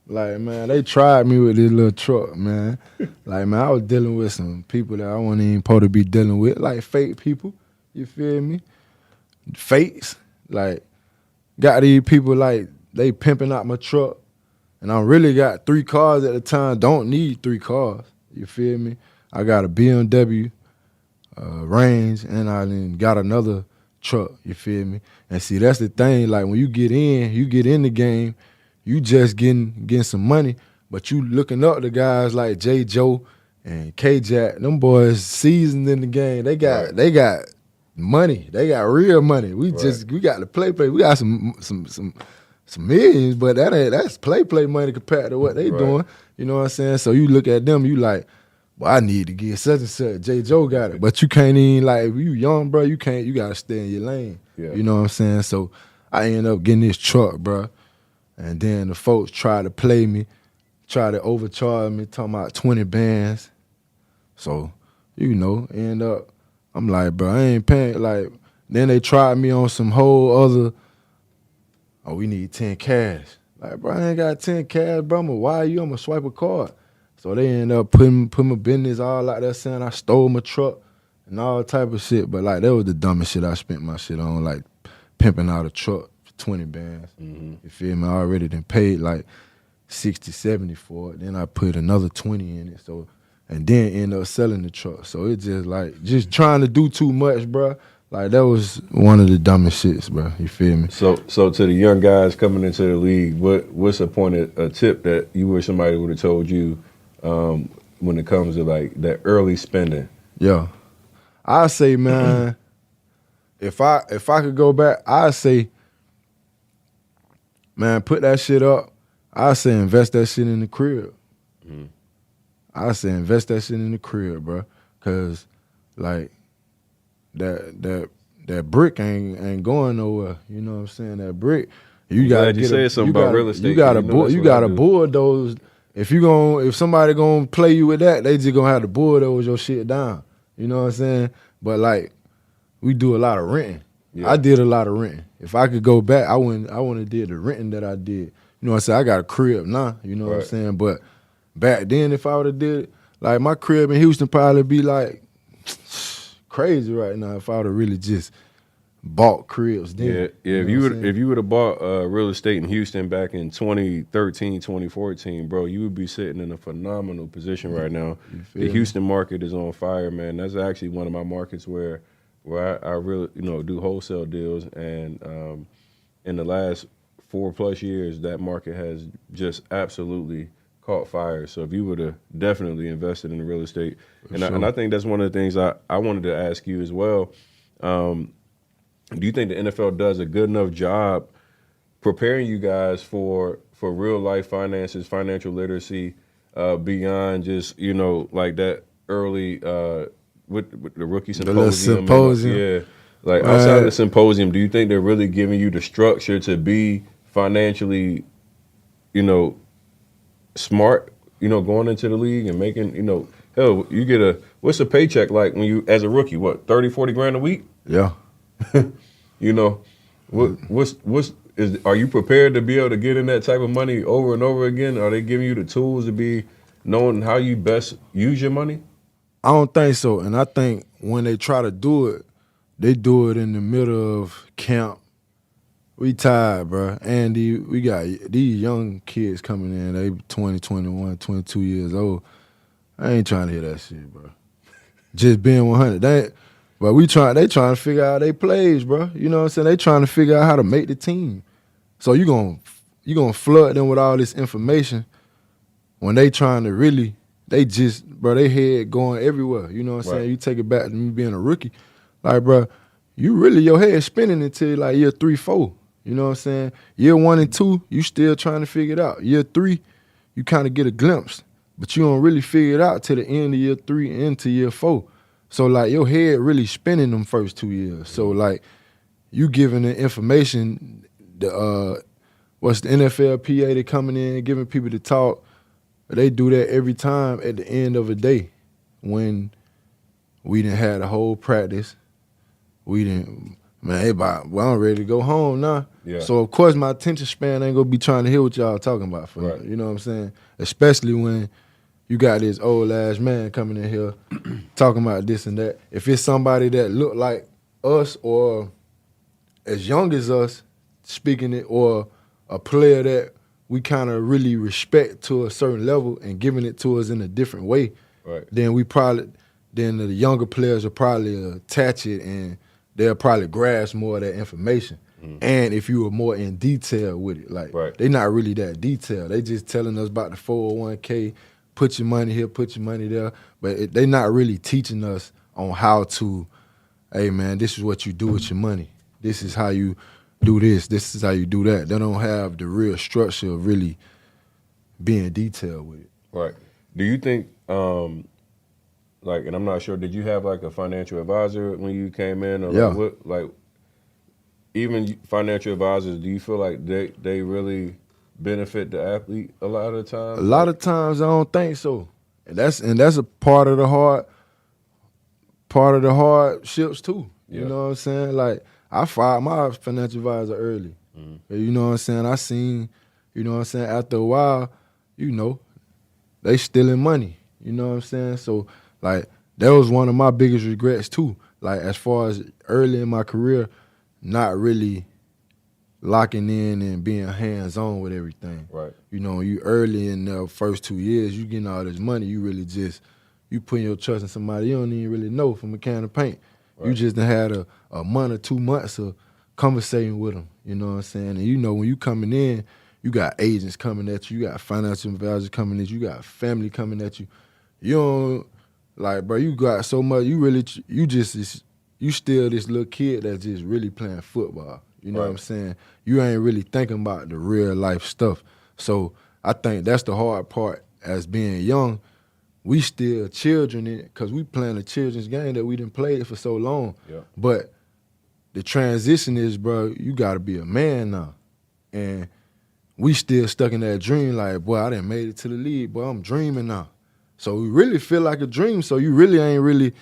Like, man, they tried me with this little truck, man. Like, man, I was dealing with some people that I wasn't even supposed to be dealing with, like fake people. You feel me? Fakes. Like, got these people like they pimping out my truck, and I really got 3 cars at the time. Don't need 3 cars. You feel me? I got a BMW, Range, and I then got another truck. You feel me? And see, that's the thing. Like when you get in the game, you just getting some money, but you looking up to guys like J. Joe and K. Jack. Them boys seasoned in the game. They got money. They got real money. We got the play. We got some millions, but that's play money compared to what they doing. You know what I'm saying? So you look at them, you like, well, I need to get such and such. J. Joe got it, but you can't even like if you young, bro. You can't. You gotta stay in your lane. Yeah. You know what I'm saying? So I end up getting this truck, bro, and then the folks try to play me, try to overcharge me, talking about 20 bands. So you know, end up. I'm like, bro, I ain't paying. Like, then they tried me on some whole other, we need 10 cash. Like, bro, I ain't got 10 cash, bro. I'm going to wire you. I'm going to swipe a card. So they end up putting my business all out there saying I stole my truck and all type of shit. But, like, that was the dumbest shit I spent my shit on, like pimping out a truck for 20 bands. Mm-hmm. You feel me? I already done paid, like, 60, 70 for it. Then I put another 20 in it. So, and then end up selling the truck. So it's just like, just trying to do too much, bro. Like, that was one of the dumbest shits, bro. You feel me? So to the young guys coming into the league, what's a tip that you wish somebody would have told you when it comes to, like, that early spending? Yeah. I say, man, if I could go back, I say, man, put that shit up. I say invest that shit in the crib. Mm-hmm. I say invest that shit in the crib, bro. Cause like that brick ain't going nowhere. You know what I'm saying? That brick, you gotta get say something about real estate. You gotta bulldoze. If somebody gonna play you with that, they just gonna have to bulldoze your shit down. You know what I'm saying? But like we do a lot of renting. Yeah. I did a lot of renting. If I could go back, I wouldn't have did the renting that I did. You know what I'm saying? I got a crib now. You know what I'm saying? But back then, if I would have did it, like my crib in Houston probably be like crazy right now if I would have really just bought cribs then. Yeah. If you would have bought real estate in Houston back in 2013, 2014, bro, you would be sitting in a phenomenal position right now. The Houston market is on fire, man. That's actually one of my markets where I really do wholesale deals, and in the last 4+ years, that market has just absolutely caught fire. So if you would have definitely invested in real estate, and I think that's one of the things I wanted to ask you as well. Do you think the NFL does a good enough job preparing you guys for real life finances, financial literacy, beyond just like that early with the rookie symposium? Like outside of the symposium, do you think they're really giving you the structure to be financially, smart, going into the league and making, hell, you get what's a paycheck like when you, as a rookie, what, 30, 40 grand a week? Yeah. What's Are you prepared to be able to get in that type of money over and over again? Are they giving you the tools to be knowing how you best use your money? I don't think so. And I think when they try to do it, they do it in the middle of camp. We tired, bro. And we got these young kids coming in. They 20, 21, 22 years old. I ain't trying to hear that shit, bro. Just being 100. But they trying to figure out their plays, bro. You know what I'm saying? They trying to figure out how to make the team. So you gonna flood them with all this information when they trying to really, they head going everywhere. You know what I'm saying? You take it back to me being a rookie. Like, bro, your head spinning until like year 3, 4. You know what I'm saying? Year 1 and 2, you still trying to figure it out. Year 3, you kind of get a glimpse, but you don't really figure it out till the end of year 3 and into year 4. So like your head really spinning them first 2 years. So like you giving the information, what's the NFLPA, they coming in, giving people the talk. They do that every time at the end of a day when we done had a whole practice. I'm ready to go home now. Yeah. So, of course, my attention span ain't going to be trying to hear what y'all talking about. You know what I'm saying? Especially when you got this old-ass man coming in here talking about this and that. If it's somebody that look like us or as young as us speaking it, or a player that we kind of really respect to a certain level and giving it to us in a different way, then the younger players will probably attach it and they'll probably grasp more of that information. And if you were more in detail with it, like they not really that detailed. They just telling us about the 401k, put your money here, put your money there, but they not really teaching us on how to, hey man, this is what you do with your money. This is how you do this. This is how you do that. They don't have the real structure of really being detailed with it. Right. Do you think, and I'm not sure, did you have like a financial advisor when you came in? Or even financial advisors, do you feel like they really benefit the athlete a lot of the time? A lot of times I don't think so. And that's a part of the hardships too. You know what I'm saying? Like I fired my financial advisor early. You know what I'm saying? I seen, you know what I'm saying, after a while, they stealing money. You know what I'm saying? So like that was one of my biggest regrets too. Like as far as early in my career, not really locking in and being hands-on with everything. Right. You know, you early in the first 2 years, you getting all this money, you really you putting your trust in somebody you don't even really know from a can of paint. Right. You just done had a month or 2 months of conversating with them, you know what I'm saying? And when you coming in, you got agents coming at you, you got financial advisors coming at you, you got family coming at you. You don't, like, bro, you got so much, you still this little kid that's just really playing football. You know what I'm saying? You ain't really thinking about the real life stuff. So I think that's the hard part as being young. We still children in it because we playing a children's game that we didn't play it for so long. Yeah. But the transition is, bro, you got to be a man now. And we still stuck in that dream like, boy, I done made it to the league. Boy, I'm dreaming now. So we really feel like a dream. So you really ain't really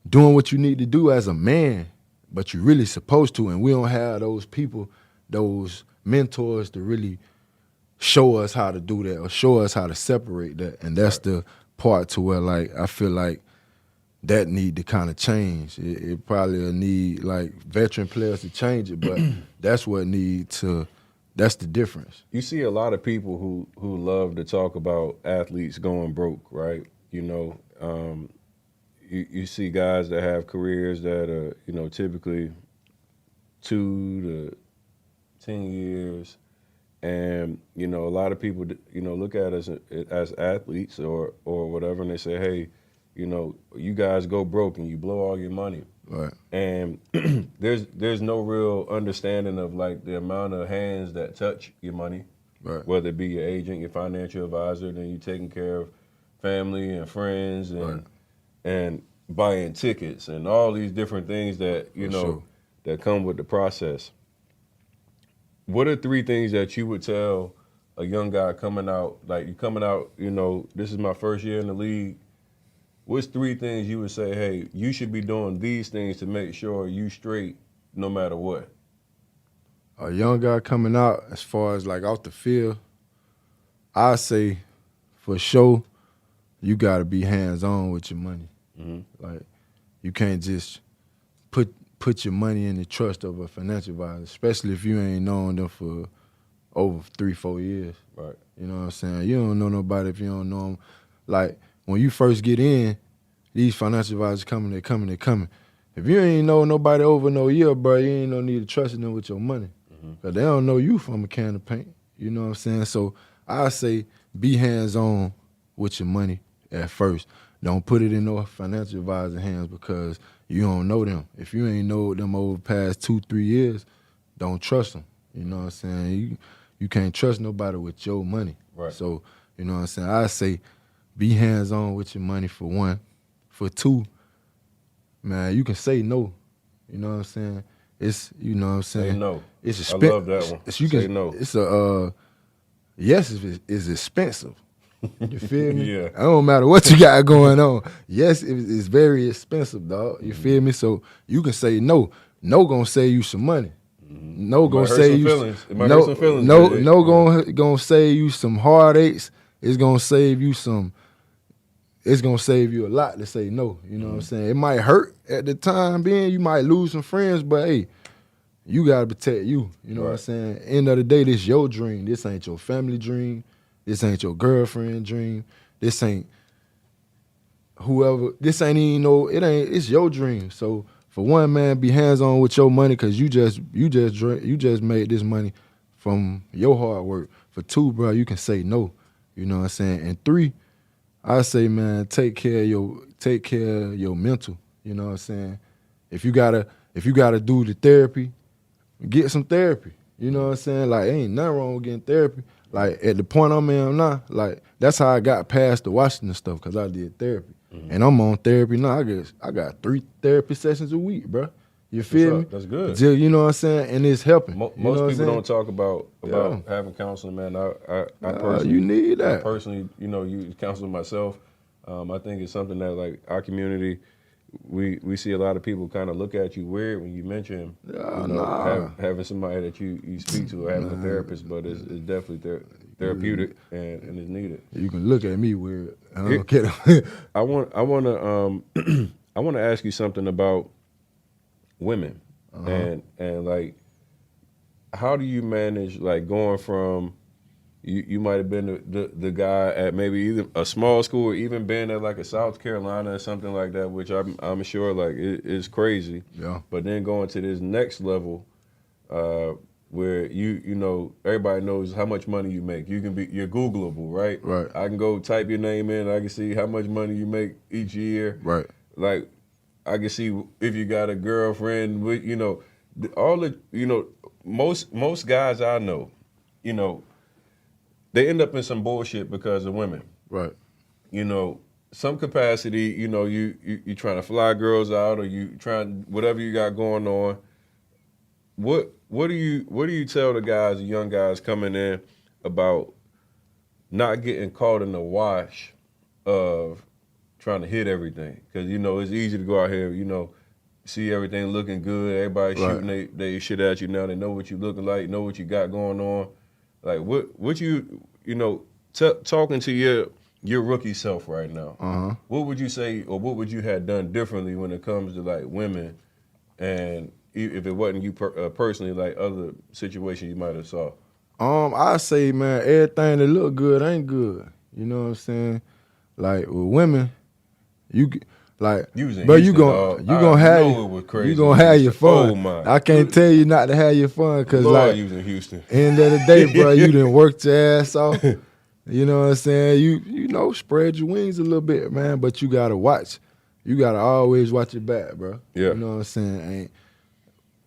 doing what you need to do as a man, but you really supposed to. And we don't have those people, those mentors to really show us how to do that or show us how to separate that. And that's the part to where, like, I feel like that need to kind of change. It probably will need, like, veteran players to change it, but that's what that's the difference. You see a lot of people who love to talk about athletes going broke, right? You know, you see guys that have careers that are, typically 2 to 10 years. And, a lot of people, look at us as athletes or whatever, and they say, hey, you guys go broke and you blow all your money. Right. And there's no real understanding of, like, the amount of hands that touch your money, right, whether it be your agent, your financial advisor, then you taking care of family and friends and buying tickets and all these different things that, that come with the process. What are 3 things that you would tell a young guy coming out, like you coming out, this is my first year in the league. What's 3 things you would say, hey, you should be doing these things to make sure you straight no matter what? a young guy coming out, as far as like off the field, I say for sure you gotta be hands on with your money. Like you can't just put your money in the trust of a financial advisor, especially if you ain't known them for over 3-4 years. Right. You know what I'm saying? You don't know nobody if you don't know them. Like when you first get in, these financial advisors coming. If you ain't know nobody over no year, bro, you ain't no need to trust them with your money. Cause they don't know you from a can of paint. You know what I'm saying? So I say be hands-on with your money at first. Don't put it in no financial advisor hands because you don't know them. If you ain't know them over the past 2-3 years, don't trust them. You know what I'm saying? You can't trust nobody with your money. Right. So, you know what I'm saying? I say be hands-on with your money for one. For two, man, you can say no. You know what I'm saying? It's, you know what I'm saying? Say no. It's I love that one. Say no. It's a, yes, it's expensive. You feel me? Yeah. It don't matter what you got going on. Yes, it's very expensive, dog. You feel me? So you can say no. No gonna save you some money. No gonna save you gonna save you some heartaches. It's gonna save you some. It's gonna save you a lot to say no. You know what I'm saying? It might hurt at the time being. You might lose some friends, but hey, you gotta protect you. You know what I'm saying? End of the day, this your dream. This ain't your family dream. This ain't your girlfriend dream. This ain't whoever. This ain't even no. It ain't. It's your dream. So for one, man, be hands on with your money because you just made this money from your hard work. For two, bro, you can say no. You know what I'm saying? And three, I say, man, take care of your mental. You know what I'm saying? If you gotta do the therapy, get some therapy. You know what I'm saying? Like, ain't nothing wrong with getting therapy. Like, at the point I'm in now, like, that's how I got past the Washington stuff, because I did therapy. And I'm on therapy now. I got 3 therapy sessions a week, bro. You feel me? That's good. You know what I'm saying? And it's helping. Most people don't talk about having counseling, man. I personally, you need that. I personally, use counseling myself. I think it's something that, like, our community, we see a lot of people kind of look at you weird when you mention having somebody that you speak to or having a therapist, but it's definitely therapeutic and it's needed. You can look at me weird. I don't get it. I want to ask you something about women and like, how do you manage, like, going from you might have been the guy at maybe either a small school or even been at like a South Carolina or something like that, which I'm sure like is crazy. Yeah. But then going to this next level, where you know everybody knows how much money you make. You're Googleable, right? Right. I can go type your name in. I can see how much money you make each year. Right. Like, I can see if you got a girlfriend. With all the most guys I know, they end up in some bullshit because of women. Right. Some capacity, you trying to fly girls out, or you trying whatever you got going on. What do you tell the guys, the young guys coming in, about not getting caught in the wash of trying to hit everything? Because it's easy to go out here, see everything looking good, everybody shooting they shit at you now. They know what you looking like, know what you got going on. Like, what talking to your rookie self right now, what would you say, or what would you have done differently when it comes to, like, women, and if it wasn't you personally, like, other situations you might have saw? I say, man, everything that look good ain't good. You know what I'm saying? Like, with women, you gonna have your fun. I can't tell you not to have your fun, because, like, you was in Houston. End of the day, bro, you done worked your ass off. You know what I'm saying? You spread your wings a little bit, man, but you gotta watch. You gotta always watch your back, bro. Yeah. You know what I'm saying?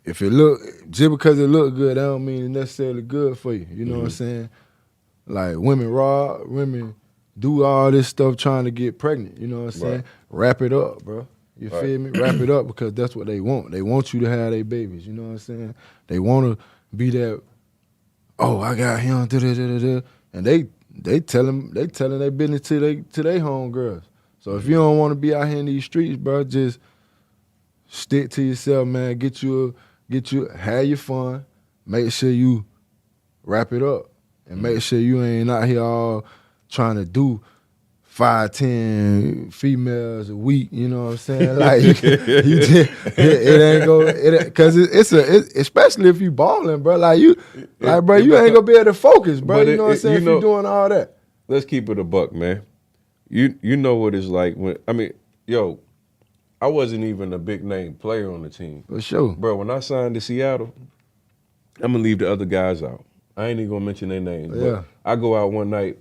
If it look, just because it look good, that don't mean it's necessarily good for you. You know what I'm saying? Like, women rob, women do all this stuff trying to get pregnant. You know what I'm saying? Right. Wrap it up, bro. You feel me? Wrap it up, because that's what they want. They want you to have their babies. You know what I'm saying? They want to be that, oh, I got him, da-da-da-da-da. And they telling their business to their homegirls. So if you don't want to be out here in these streets, bro, just stick to yourself, man. Have your fun, make sure you wrap it up and make sure you ain't out here all trying to do 5, 10 females a week, you know what I'm saying? Like you just, it ain't go, because it's especially if you balling, bro. Like you ain't gonna be able to focus, bro. You know what I'm saying? If you doing all that. Let's keep it a buck, man. You know what it's like when I wasn't even a big name player on the team. For sure, bro. When I signed to Seattle, I'm gonna leave the other guys out. I ain't even gonna mention their names. Yeah. But I go out one night.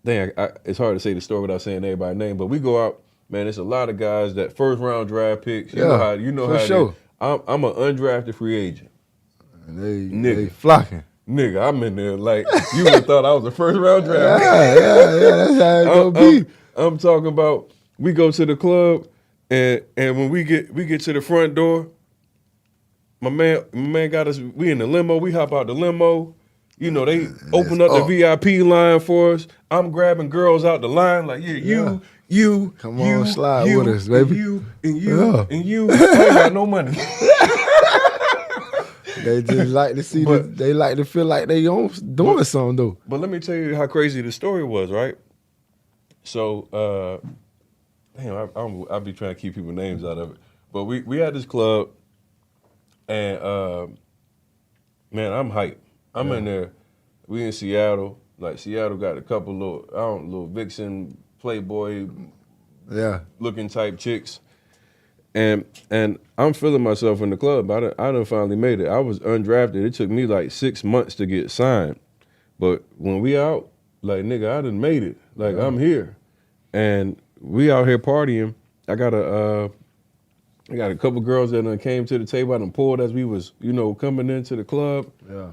It's hard to say the story without saying everybody's name, but we go out, man. It's a lot of guys that first round draft picks. You know how sure. I'm an undrafted free agent. And they flocking. Nigga, I'm in there like you would have thought I was a first round draft pick. Yeah, that's how it gonna be. I'm talking about we go to the club and when we get to the front door, my man got us. We in the limo. We hop out the limo. You know, they open up the VIP line for us. I'm grabbing girls out the line like, you. Come on, slide with us, baby. And you. I ain't got no money. They just like to see they like to feel like they doing something though. But let me tell you how crazy the story was, right? So, I'll be trying to keep people's names out of it. But we had this club, and man, I'm hyped. I'm in there. We in Seattle. Like Seattle got a couple little vixen, playboy, looking type chicks, and I'm feeling myself in the club. I done finally made it. I was undrafted. It took me like 6 months to get signed, but when we out, like nigga, I done made it. Like I'm here, and we out here partying. I got a couple girls that done came to the table. I done pulled as we was coming into the club. Yeah.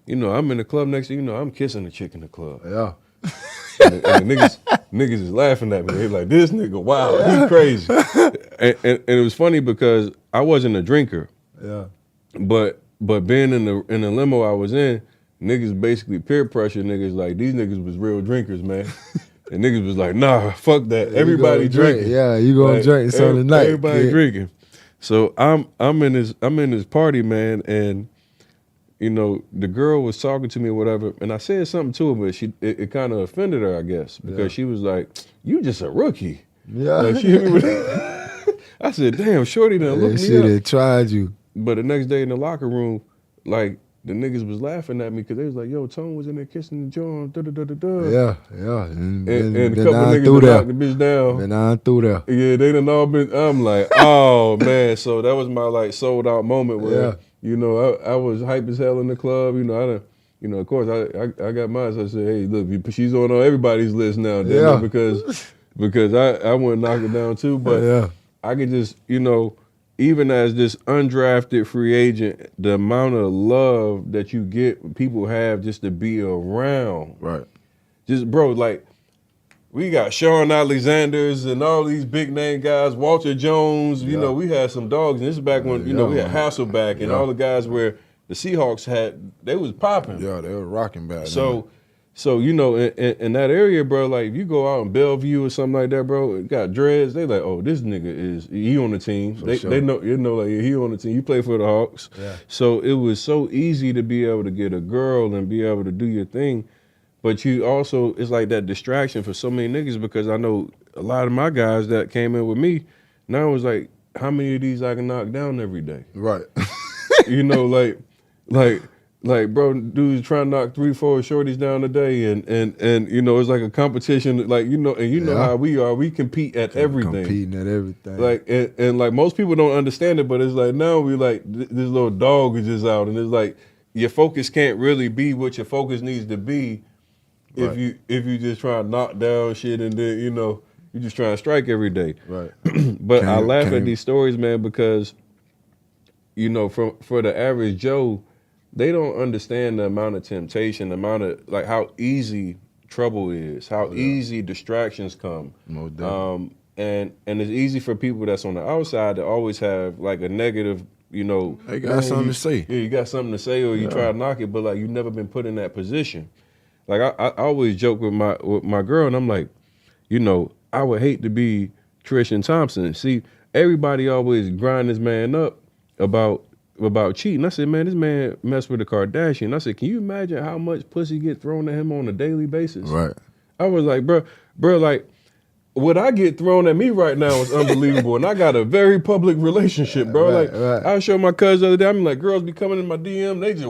I'm in the club next to I'm kissing the chick in the club. Yeah. And the niggas is laughing at me. They like, this nigga, wow, he crazy. And it was funny because I wasn't a drinker. Yeah. But being in the limo I was in, niggas basically peer pressure niggas like these niggas was real drinkers, man. And niggas was like, nah, fuck that. Everybody drinking. Yeah, you gonna drink some tonight. Everybody drinking. So I'm in this party, man, and the girl was talking to me or whatever, and I said something to her, but it kind of offended her, I guess, because she was like, you just a rookie. Yeah. Like I said, damn, shorty done looked me up. They tried you. But the next day in the locker room, like, the niggas was laughing at me because they was like, yo, Tone was in there kissing the John, da-da-da-da-da. Yeah. And a couple niggas knocked the bitch down. Been on through there. Yeah, they done all been, I'm like, oh, man. So that was my, like, sold out moment where, I was hype as hell in the club. Of course, I got mine. So I said, hey, look, she's on everybody's list now, damn it, because I want to knock her down too. But I could just, even as this undrafted free agent, the amount of love that you get, people have just to be around. Right. Just, bro, like, we got Sean Alexander's and all these big name guys, Walter Jones, we had some dogs. And this is back when, we had Hasselback and all the guys where the Seahawks they was popping. Yeah, they were rocking back. So in that area, bro, like if you go out in Bellevue or something like that, bro, it got dreads, they like, oh, this nigga he on the team. They know, like he on the team. You play for the Hawks. Yeah. So it was so easy to be able to get a girl and be able to do your thing. But you also, it's like that distraction for so many niggas because I know a lot of my guys that came in with me, now it was like, how many of these I can knock down every day? Right. Like, bro, dudes trying to knock 3-4 shorties down a day, and it's like a competition, like how we are. We compete at everything. Competing at everything. Like and like most people don't understand it, but it's like now we like this little dog is just out, and it's like your focus can't really be what your focus needs to be if you just try to knock down shit, and then you just try to strike every day. Right. But I laugh at these stories, man, because for the average Joe, they don't understand the amount of temptation, the amount of like how easy trouble is, how easy distractions come. No doubt. And it's easy for people that's on the outside to always have like a negative, They got something to say. Yeah, you got something to say, or you try to knock it, but like you've never been put in that position. Like I always joke with my girl, and I'm like, I would hate to be Trish and Thompson. See, everybody always grind this man up about about cheating. I said, man, this man messed with a Kardashian. I said, can you imagine how much pussy get thrown at him on a daily basis? Right. I was like, bro, like, what I get thrown at me right now is unbelievable, and I got a very public relationship, bro. Right. I showed my cousin the other day. I'm like, girls be coming in my DM. They just,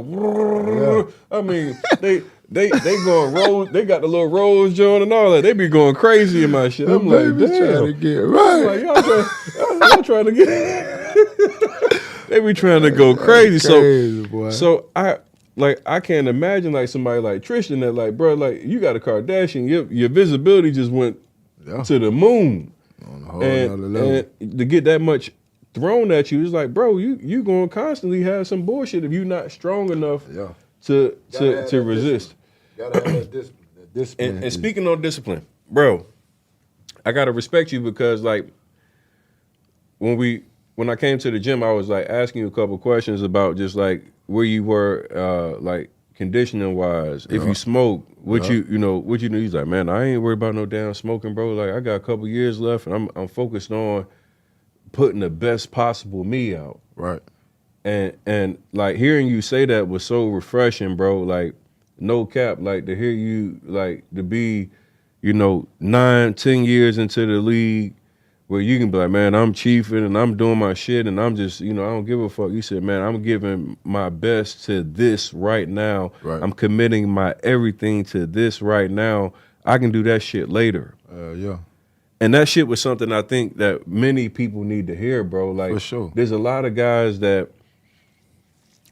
I mean, they going rose. They got the little rose joint and all that. They be going crazy in my shit. I'm like, damn. Trying to get right. I'm like, y'all trying to get. They be trying to go crazy. Crazy, boy. So I can't imagine like somebody like Tristan that like, bro, like you got a Kardashian. Your visibility just went to the moon. On a whole nother level. And to get that much thrown at you, it's like, bro, you gonna constantly have some bullshit if you're not strong enough to resist. Gotta have that discipline. And speaking on discipline, bro, I gotta respect you because like when I came to the gym, I was like asking you a couple questions about just like where you were like conditioning wise. If you smoke, what you know, he's like, man, I ain't worried about no damn smoking, bro. Like I got a couple years left and I'm focused on putting the best possible me out. Right. And like hearing you say that was so refreshing, bro. Like no cap, like to hear you like to be, 9-10 years into the league where you can be like, man, I'm chiefing and I'm doing my shit and I'm just, I don't give a fuck. You said, man, I'm giving my best to this right now. Right. I'm committing my everything to this right now. I can do that shit later. Yeah. And that shit was something I think that many people need to hear, bro. Like, for sure. There's a lot of guys that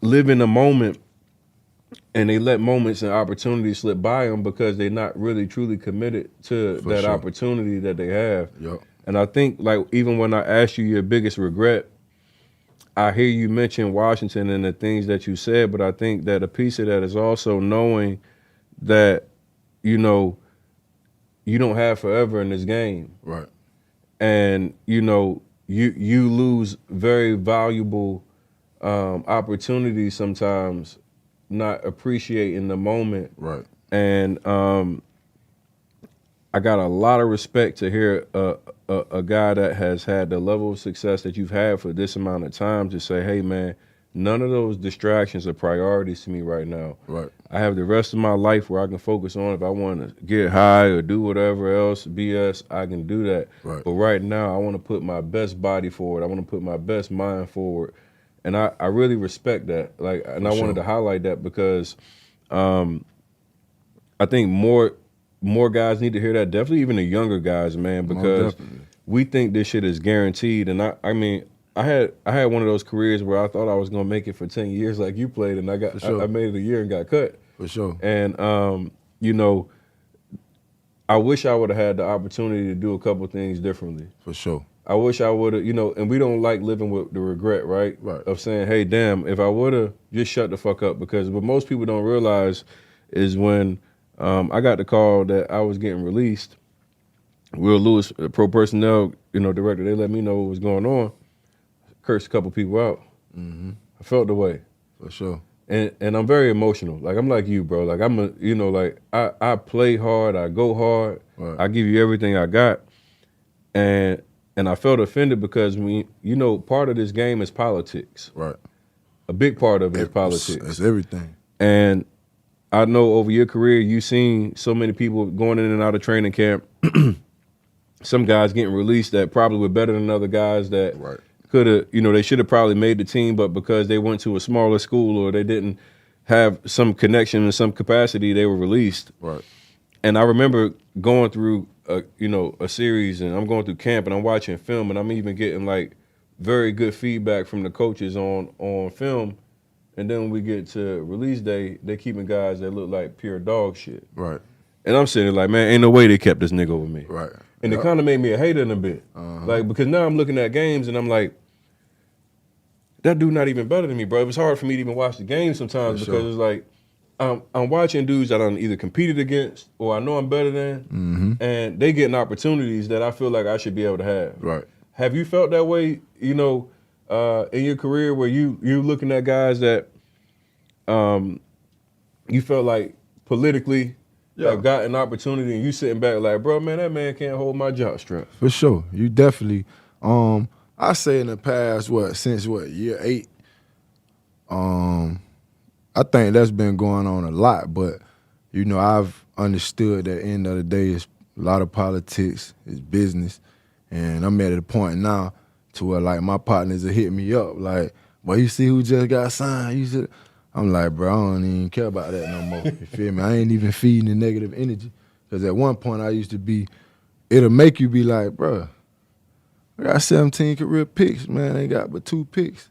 live in the moment and they let moments and opportunities slip by them because they're not really truly committed to that opportunity that they have. Yep. And I think, like, even when I asked you your biggest regret, I hear you mention Washington and the things that you said, but I think that a piece of that is also knowing that, you don't have forever in this game. Right. And, you lose very valuable opportunities sometimes, not appreciating the moment. Right. And I got a lot of respect to hear a guy that has had the level of success that you've had for this amount of time to say, hey, man, none of those distractions are priorities to me right now. Right. I have the rest of my life where I can focus on if I want to get high or do whatever else, BS, I can do that. Right. But right now, I want to put my best body forward. I want to put my best mind forward. And I really respect that. Like, and I wanted to highlight that because I think more guys need to hear that. Definitely even the younger guys, man, because we think this shit is guaranteed. And I mean, I had one of those careers where I thought I was gonna make it for 10 years like you played, and I made it a year and got cut. For sure. And I wish I would have had the opportunity to do a couple things differently. For sure. I wish I would have, and we don't like living with the regret, right? Right. Of saying, hey, damn, if I would have just shut the fuck up, because what most people don't realize is when I got the call that I was getting released, Will Lewis, pro personnel, director, they let me know what was going on. Cursed a couple people out. Mm-hmm. I felt the way. For sure. And I'm very emotional. Like, I'm like you, bro. Like, I play hard, I go hard, right. I give you everything I got. And I felt offended because part of this game is politics. Right. A big part of it is politics. It's everything. And I know over your career, you've seen so many people going in and out of training camp. Some guys getting released that probably were better than other guys that could have, they should have probably made the team, but because they went to a smaller school or they didn't have some connection in some capacity, they were released. Right. And I remember going through a series, and I'm going through camp and I'm watching film, and I'm even getting like very good feedback from the coaches on film. And then when we get to release day, they keeping guys that look like pure dog shit. Right. And I'm sitting there like, man, ain't no way they kept this nigga over me. Right. And it kind of made me a hater in a bit. Like, because now I'm looking at games and I'm like, that dude not even better than me, bro. It was hard for me to even watch the game sometimes because it's like, I'm watching dudes that I'm either competed against or I know I'm better than, and they getting opportunities that I feel like I should be able to have. Right. Have you felt that way, in your career where you looking at guys that you felt like politically have got an opportunity and you sitting back like, bro, man, that man can't hold my jock strap. For sure. You definitely, I say in the past, since year 8, I think that's been going on a lot, but you know, I've understood that at the end of the day, it's a lot of politics, it's business, and I'm at a point now to where like my partners will hit me up like, "Well, you see who just got signed?" You should. I'm like, bro, I don't even care about that no more. You feel me? I ain't even feeding the negative energy because at one point I used to be. It'll make you be like, bro, I got 17 career picks, man. I ain't got but 2 picks.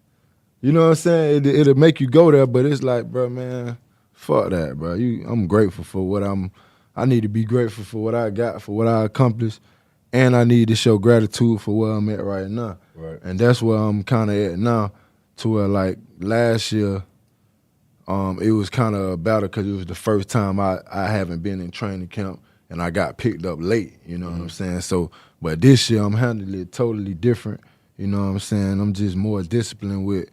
You know what I'm saying? It'll make you go there, but it's like, bro, man, fuck that, bro. I'm grateful for what I need to be grateful for what I got, for what I accomplished, and I need to show gratitude for where I'm at right now. Right. And that's where I'm kind of at now, to where like last year, it was kind of a battle because it was the first time I haven't been in training camp and I got picked up late, you know what I'm saying? So, but this year I'm handling it totally different, you know what I'm saying? I'm just more disciplined with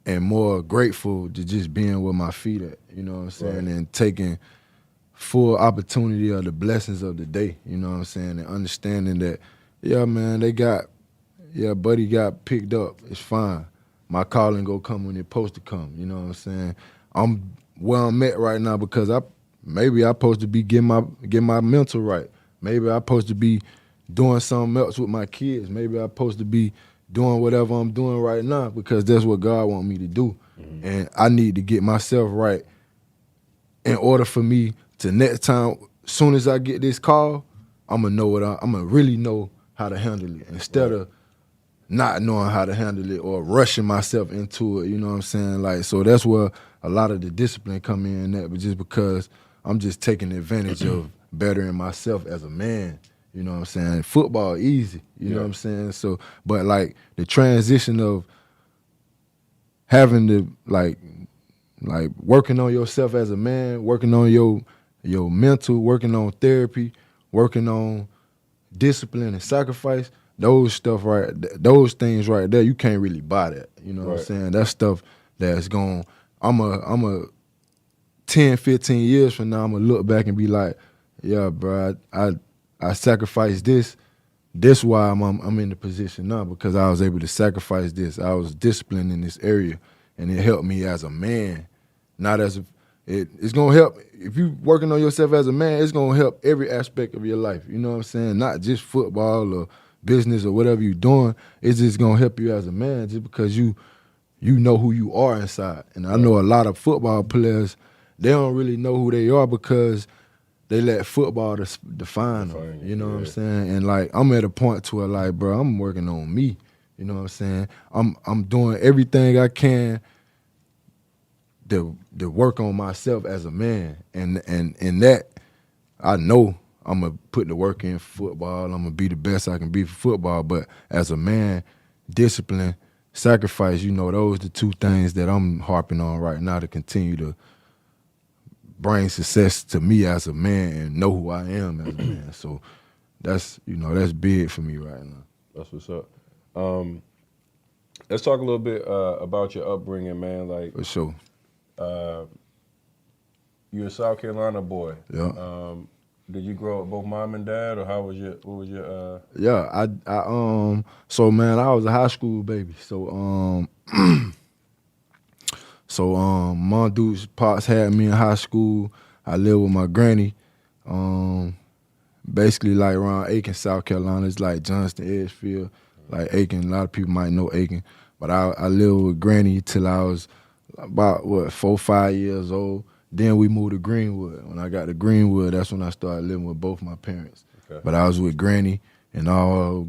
and more grateful to just being where my feet at, you know what I'm saying? Right. And taking full opportunity of the blessings of the day, you know what I'm saying? And understanding that, yeah, man, buddy got picked up, it's fine. My calling go come when it's supposed to come, you know what I'm saying? I'm where I'm at right now because maybe I'm supposed to be getting my mental right. Maybe I'm supposed to be doing something else with my kids. Maybe I'm supposed to be doing whatever I'm doing right now because that's what God want me to do. And I need to get myself right in order for me to next time, soon as I get this call, I'm gonna really know how to handle it instead of not knowing how to handle it or rushing myself into it, you know what I'm saying? Like, so that's where a lot of the discipline come in that, but just because I'm just taking advantage of bettering myself as a man, you know what I'm saying? Football easy, you know what I'm saying? So, but like the transition of having to like working on yourself as a man, working on your mental, working on therapy, working on discipline and sacrifice, those things right there, you can't really buy that. You know what I'm saying? That's stuff that's going, I'm a 10, 15 years from now, I'm gonna look back and be like, yeah, bro, I sacrificed this. That's why I'm in the position now, because I was able to sacrifice this. I was disciplined in this area, and it helped me as a man, not as it's gonna help if you working on yourself as a man. It's gonna help every aspect of your life. You know what I'm saying? Not just football or business or whatever you're doing. It's just gonna help you as a man, just because you know who you are inside. And I know a lot of football players, they don't really know who they are because they let football define them. You know what I'm saying? And like, I'm at a point to where like, bro, I'm working on me. You know what I'm saying? I'm doing everything I can to work on myself as a man. And that, I know I'm going to put the work in for football. I'm going to be the best I can be for football. But as a man, discipline, sacrifice, you know, those are the two things that I'm harping on right now to continue to bring success to me as a man and know who I am as a man. So that's big for me right now. That's what's up. Let's talk a little bit about your upbringing, man. Like, For sure. You're a South Carolina boy. Yeah. Did you grow up both mom and dad, or what was your Yeah, so man, I was a high school baby. So my dude's pops had me in high school. I lived with my granny. Basically like around Aiken, South Carolina. It's like Johnston, Edgefield, like Aiken. A lot of people might know Aiken. But I lived with granny till I was about 4 or 5 years old. Then we moved to Greenwood. When I got to Greenwood, that's when I started living with both my parents. Okay. But I was with granny and all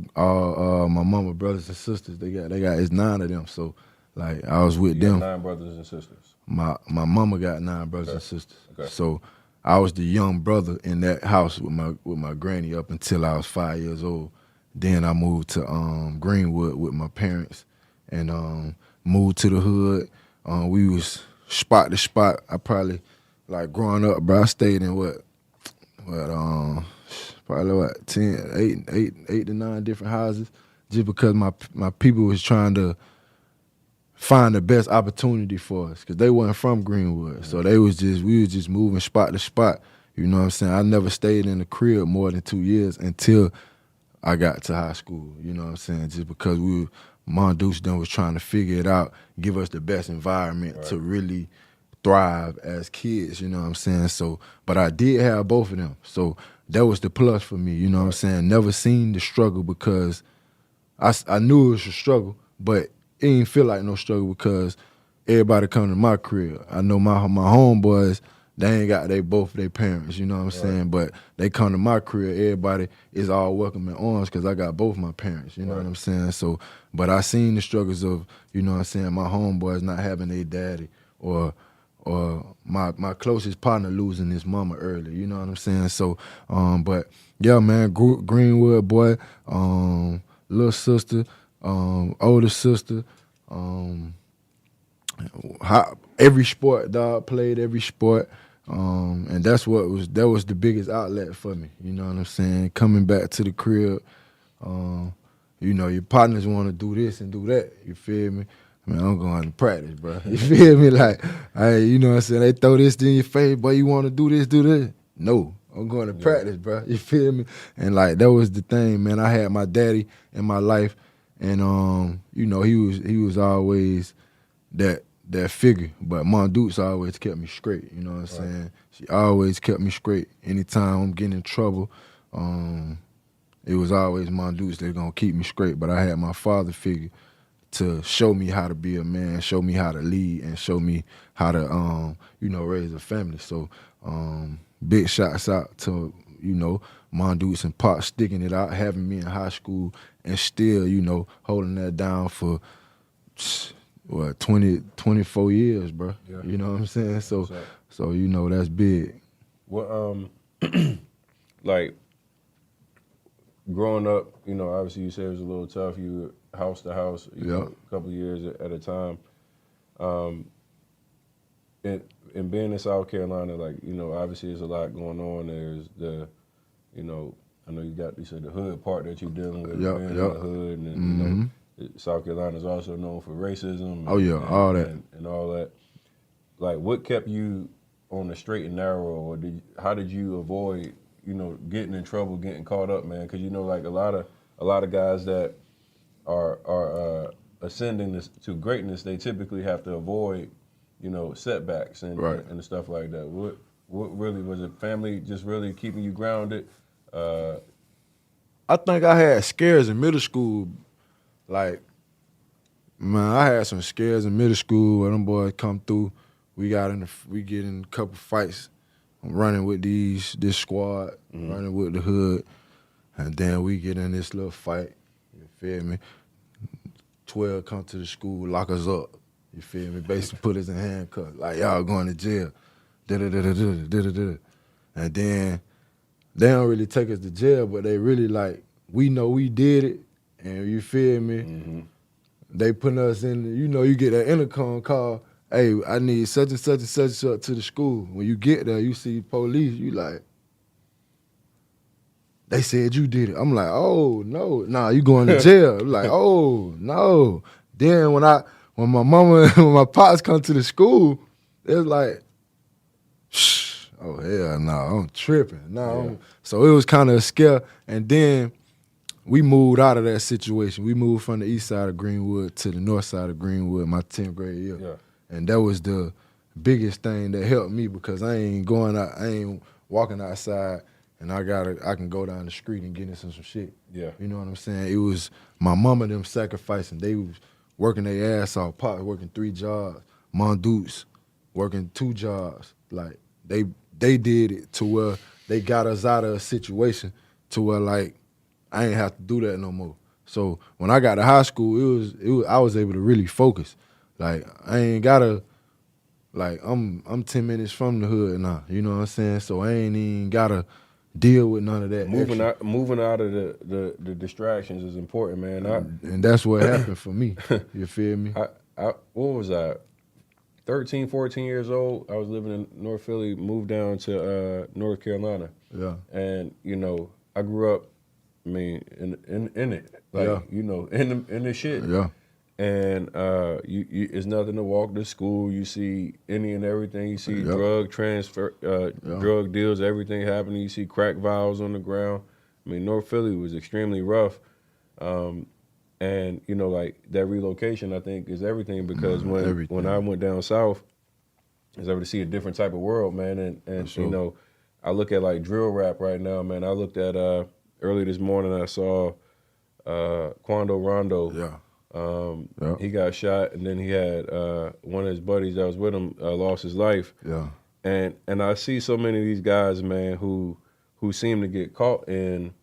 my mama brothers and sisters. They got it's 9 of them. So like I was with them. 9 brothers and sisters. My mama got 9 brothers and sisters. Okay. So I was the young brother in that house with my granny up until I was 5 years old. Then I moved to Greenwood with my parents and moved to the hood. We was spot to spot. I probably, like growing up, bro, I stayed in probably 8 to 9 different houses, just because my people was trying to find the best opportunity for us, because they wasn't from Greenwood. So we was just moving spot to spot. You know what I'm saying? I never stayed in the crib more than 2 years until I got to high school. You know what I'm saying? Just because Mondoose then was trying to figure it out, give us the best environment to really thrive as kids, you know what I'm saying? So, but I did have both of them. So that was the plus for me, you know what I'm saying? Never seen the struggle because I knew it was a struggle, but it didn't feel like no struggle because everybody come to my crib. I know my homeboys, they ain't got both their parents, you know what I'm saying? But they come to my crib, everybody is all welcome in arms because I got both my parents, you know what I'm saying? So, but I seen the struggles of, you know what I'm saying, my homeboys not having their daddy or my closest partner losing his mama early, you know what I'm saying? So, but yeah, man, Greenwood boy, little sister, older sister, every sport, dog, played every sport. And that was the biggest outlet for me, you know what I'm saying? Coming back to the crib, you know, your partners want to do this and do that, you feel me? I mean, I'm going to practice, bro. You feel me? Like, you know what I'm saying? They throw this in your face, boy, you want to do this, do this? No, I'm going to practice, bro. You feel me? And, like, that was the thing, man. I had my daddy in my life, and, you know, he was always that figure. But Mom Dukes always kept me straight, you know what I'm saying? She always kept me straight. Anytime I'm getting in trouble, it was always Mom Dukes that going to keep me straight. But I had my father figure to show me how to be a man, show me how to lead, and show me how to, you know, raise a family. So big shouts out to, you know, Mondoose and Pop sticking it out, having me in high school, and still, you know, holding that down for, 24 years, bro. Yeah. You know what I'm saying? So, you know, that's big. Well, like, growing up, you know, obviously you said it was a little tough. You were house to house, you know, a couple of years at a time. And being in South Carolina, like, you know, obviously there's a lot going on. There's the, you know, I know you said the hood part that you're dealing with, being in the hood, and you know, South Carolina is also known for racism. All that. And all that. Like, what kept you on the straight and narrow, or how did you avoid, you know, getting in trouble, getting caught up, man? Because, you know, like a lot of guys that are ascending to greatness, they typically have to avoid, you know, setbacks and stuff like that. What really was it? Family just really keeping you grounded? I think I had scares in middle school. Like, man, I had some scares in middle school where them boys come through. We get in a couple fights. I'm running with this squad, running with the hood, and then we get in this little fight. You feel me? 12 come to the school, lock us up. You feel me? Basically put us in handcuffs. Like, y'all going to jail. Da-da-da-da-da-da-da-da. And then they don't really take us to jail, but they really like, we know we did it, and you feel me? They putting us in, you know, you get that intercom call, hey, I need such and such and such and such to the school. When you get there, you see police, you like, they said you did it. I'm like, oh, no. Nah, you going to jail. I'm like, oh, no. Then when my pops come to the school, it's like, shh, oh, hell no, I'm tripping. No, so it was kind of a scare. And then we moved out of that situation. We moved from the east side of Greenwood to the north side of Greenwood my 10th grade year. Yeah. And that was the biggest thing that helped me because I ain't walking outside and I can go down the street and get into some shit. Yeah. You know what I'm saying? It was my mama them sacrificing. They was working their ass off, Pop working 3 jobs, Mondoose working 2 jobs. Like they did it to where they got us out of a situation to where like I ain't have to do that no more. So when I got to high school, I was able to really focus. Like I ain't gotta, like I'm 10 minutes from the hood now. You know what I'm saying? So I ain't even gotta deal with none of that. Moving out of the distractions is important, man. And that's what happened for me. You feel me? What was I? 13, 14 years old. I was living in North Philly. Moved down to North Carolina. Yeah. And you know, I grew up. I mean, in it, like you know, in the shit. Yeah. And it's nothing to walk to school. You see any and everything. You see drug transfer, drug deals, everything happening. You see crack vials on the ground. I mean, North Philly was extremely rough. And And you know, like that relocation, I think is everything because when everything. I went down south, I was able to see a different type of world, man. And sure. you know, I look at like drill rap right now, man. I looked at early this morning. I saw Quando Rondo. Yeah. He got shot, and then he had one of his buddies that was with him lost his life. Yeah. And I see so many of these guys, man, who seem to get caught in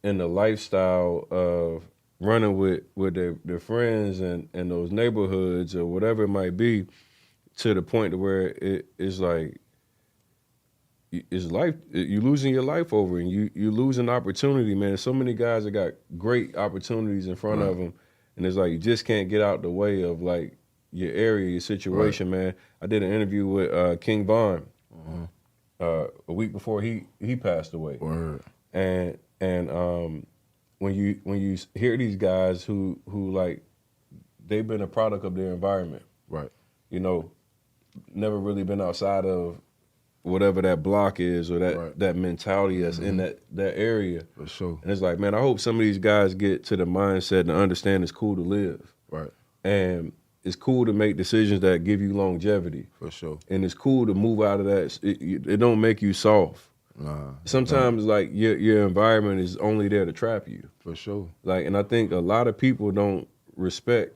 the lifestyle of running with their friends and those neighborhoods or whatever it might be, to the point to where it is like it's life. You losing your life over, and you losing opportunity, man. So many guys that got great opportunities in front of them, and it's like you just can't get out the way of like your area, your situation, man. I did an interview with King Von a week before he passed away. Word. And when you hear these guys who like they've been a product of their environment, Right. you know, never really been outside of whatever that block is or that mentality that's in that area. For sure. And it's like, man, I hope some of these guys get to the mindset and understand it's cool to live. Right. And it's cool to make decisions that give you longevity. For sure. And it's cool to move out of that. It don't make you soft. Nah. Sometimes like your environment is only there to trap you. For sure. Like, and I think a lot of people don't respect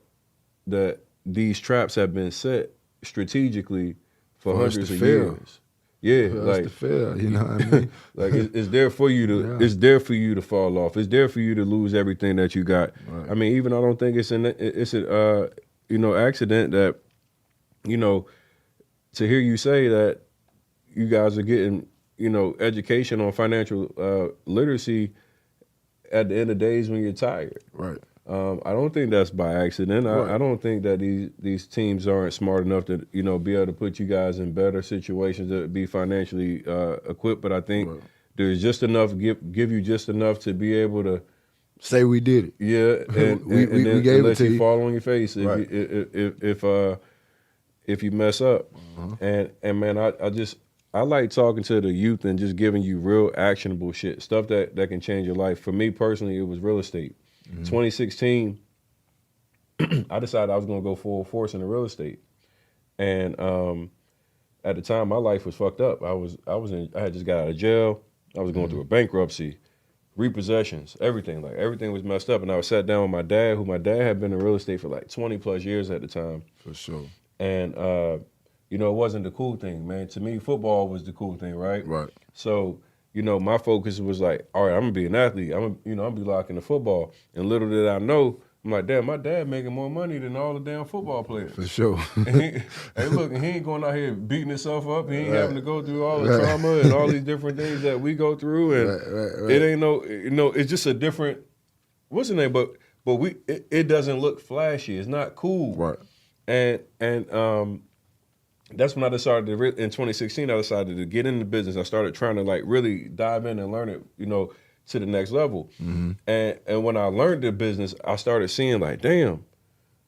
that these traps have been set strategically for hundreds of years. Yeah, like to fail, you know what I mean? like it's there for you to it's there for you to fall off. It's there for you to lose everything that you got. Right. I mean, even I don't think it's an accident that, you know, to hear you say that you guys are getting, you know, education on financial literacy at the end of days when you're tired. Right. I don't think that's by accident. Right. I don't think that these teams aren't smart enough to, you know, be able to put you guys in better situations to be financially equipped. But I think there's just enough, give you just enough to be able to say we did it. Yeah, and we then gave unless it to you you. fall on your face Right. if you mess up. And man, I like talking to the youth and just giving you real actionable shit, stuff that can change your life. For me personally, it was real estate. 2016, I decided I was going to go full force into real estate, and at the time, my life was fucked up. I had just got out of jail. I was going through a bankruptcy, repossessions, everything. Like everything was messed up, and I was sat down with my dad, who my dad had been in real estate for like 20 plus years at the time. For sure. And you know, it wasn't the cool thing, man. To me, football was the cool thing, right? Right. So, you know, my focus was like, all right, I'm gonna be an athlete. I'm gonna be locked into football. And little did I know, I'm like, damn, my dad making more money than all the damn football players. For sure. Hey, look, he ain't going out here beating himself up. He ain't having to go through all the trauma and all these different things that we go through. And it ain't no, you know, it's just a different, what's the name? But it doesn't look flashy. It's not cool. Right. And that's when I decided in 2016, I decided to get into business. I started trying to like really dive in and learn it, you know, to the next level. And when I learned the business, I started seeing like, damn,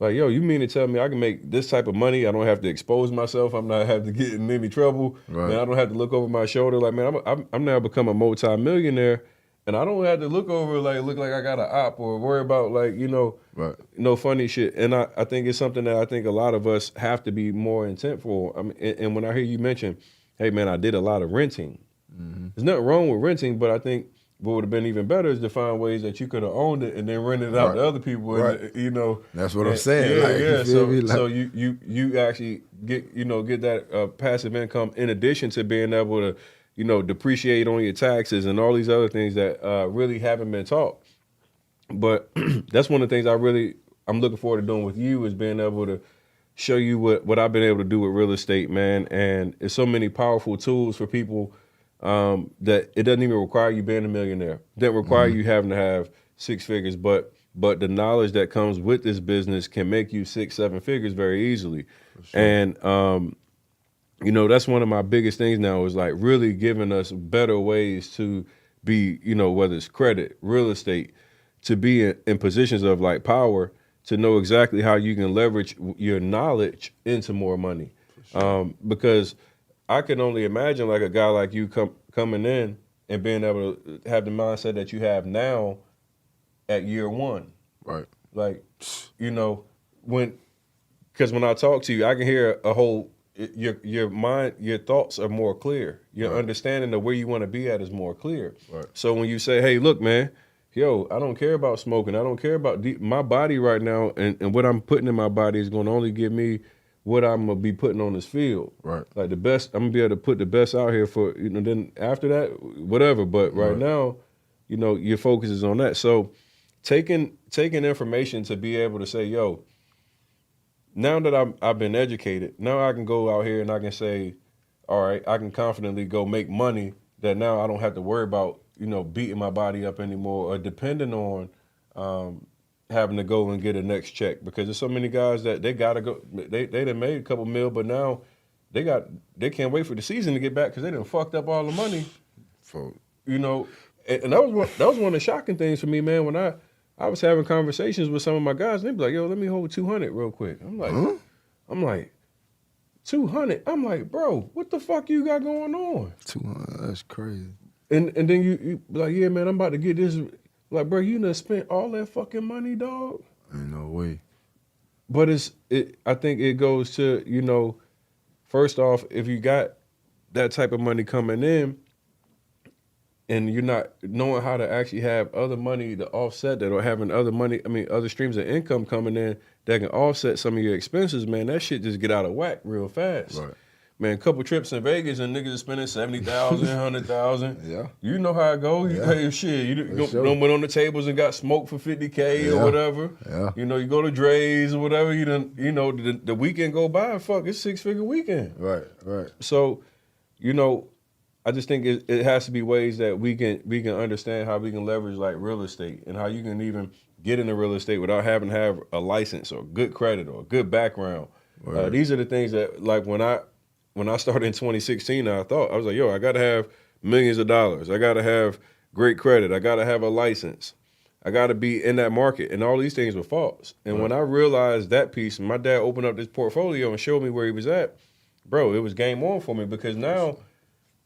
like, yo, you mean to tell me I can make this type of money? I don't have to expose myself. I'm not have to get in any trouble. Right. Man, I don't have to look over my shoulder. Like, man, I'm now become a multi-millionaire, and I don't have to look like I got an op or worry about like, you know, no funny shit. And I think it's something that I think a lot of us have to be more intent for. I mean, and when I hear you mention, hey man, I did a lot of renting. There's nothing wrong with renting, but I think what would have been even better is to find ways that you could have owned it and then rented it out to other people. Right. And, you know, that's what I'm saying. So you actually get that passive income in addition to being able to, you know, depreciate on your taxes and all these other things that really haven't been taught. But that's one of the things I'm looking forward to doing with you is being able to show you what I've been able to do with real estate, man. And it's so many powerful tools for people that it doesn't even require you being a millionaire. It doesn't require you having to have six figures, but the knowledge that comes with this business can make you 6-7 figures very easily. Sure. And you know, that's one of my biggest things now is like really giving us better ways to be, you know, whether it's credit, real estate, to be in positions of like power, to know exactly how you can leverage your knowledge into more money. Sure. Because I can only imagine like a guy like you coming in and being able to have the mindset that you have now at year one. Right. Like, you know, because when I talk to you, I can hear a whole, your mind, your thoughts are more clear. Your understanding of where you want to be at is more clear. Right. So when you say, hey, look, man, yo, I don't care about smoking. I don't care about my body right now, and what I'm putting in my body is going to only give me what I'm going to be putting on this field. Right. Like the best, I'm going to be able to put the best out here for, you know, then after that, whatever. But right now, you know, your focus is on that. So taking information to be able to say, yo, now that I've been educated, now I can go out here and I can say, all right, I can confidently go make money that now I don't have to worry about, you know, beating my body up anymore or depending on having to go and get a next check, because there's so many guys that they gotta go. They done made a couple mil, but now they can't wait for the season to get back because they done fucked up all the money. You know, and that was one of the shocking things for me, man. When I was having conversations with some of my guys, and they be like, "Yo, let me hold 200 real quick." I'm like, 200. I'm like, bro, what the fuck you got going on? 200. That's crazy. And then you like, yeah, man, I'm about to get this. Like, bro, you done spent all that fucking money, dog. Ain't no way. But I think it goes to, you know, first off, if you got that type of money coming in and you're not knowing how to actually have other money to offset that, or having other streams of income coming in that can offset some of your expenses, man, that shit just get out of whack real fast. Right. Man, a couple trips in Vegas and niggas are spending $70,000, $100,000. Yeah. You know how it go. You pay your shit. You done went on the tables and got smoked for $50K or whatever. Yeah. You know, you go to Dre's or whatever. You done, you know, the weekend go by. Fuck, it's $6-figure weekend. Right. So, you know, I just think it has to be ways that we can understand how we can leverage like real estate, and how you can even get into real estate without having to have a license or good credit or good background. These are the things that, like, when I started in 2016, I was like, yo, I got to have millions of dollars. I got to have great credit. I got to have a license. I got to be in that market. And all these things were false. And when I realized that piece, my dad opened up this portfolio and showed me where he was at, bro, it was game on for me, because now,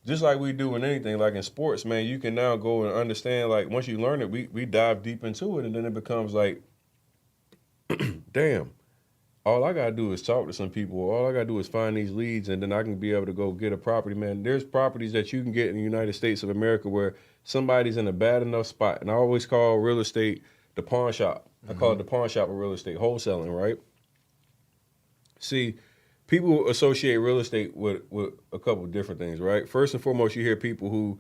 just like we do in anything, like in sports, man, you can now go and understand, like, once you learn it, we dive deep into it, and then it becomes like, damn. All I got to do is talk to some people. All I got to do is find these leads, and then I can be able to go get a property, man. There's properties that you can get in the United States of America where somebody's in a bad enough spot. And I always call real estate the pawn shop. I call it the pawn shop of real estate, wholesaling, right? See, people associate real estate with a couple of different things, right? First and foremost, you hear people who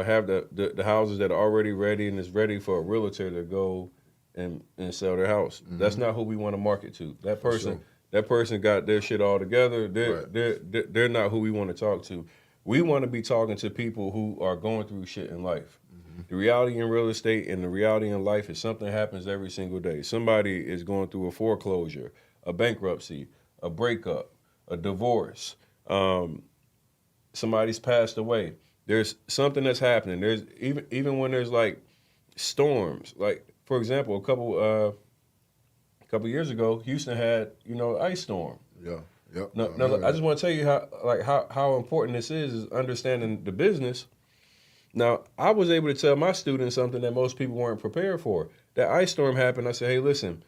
have the houses that are already ready and is ready for a realtor to go and sell their house. That's not who we want to market to. That person got their shit all together. They're not who we want to talk to. We want to be talking to people who are going through shit in life. The reality in real estate and the reality in life is something happens every single day. Somebody is going through a foreclosure, a bankruptcy, a breakup, a divorce. Somebody's passed away. There's something that's happening. There's even when there's like storms, like, for example, a couple years ago, Houston had, you know, ice storm. Yeah. Yep. Now, I just want to tell you how important this is understanding the business. Now, I was able to tell my students something that most people weren't prepared for. That ice storm happened. I said, hey, listen,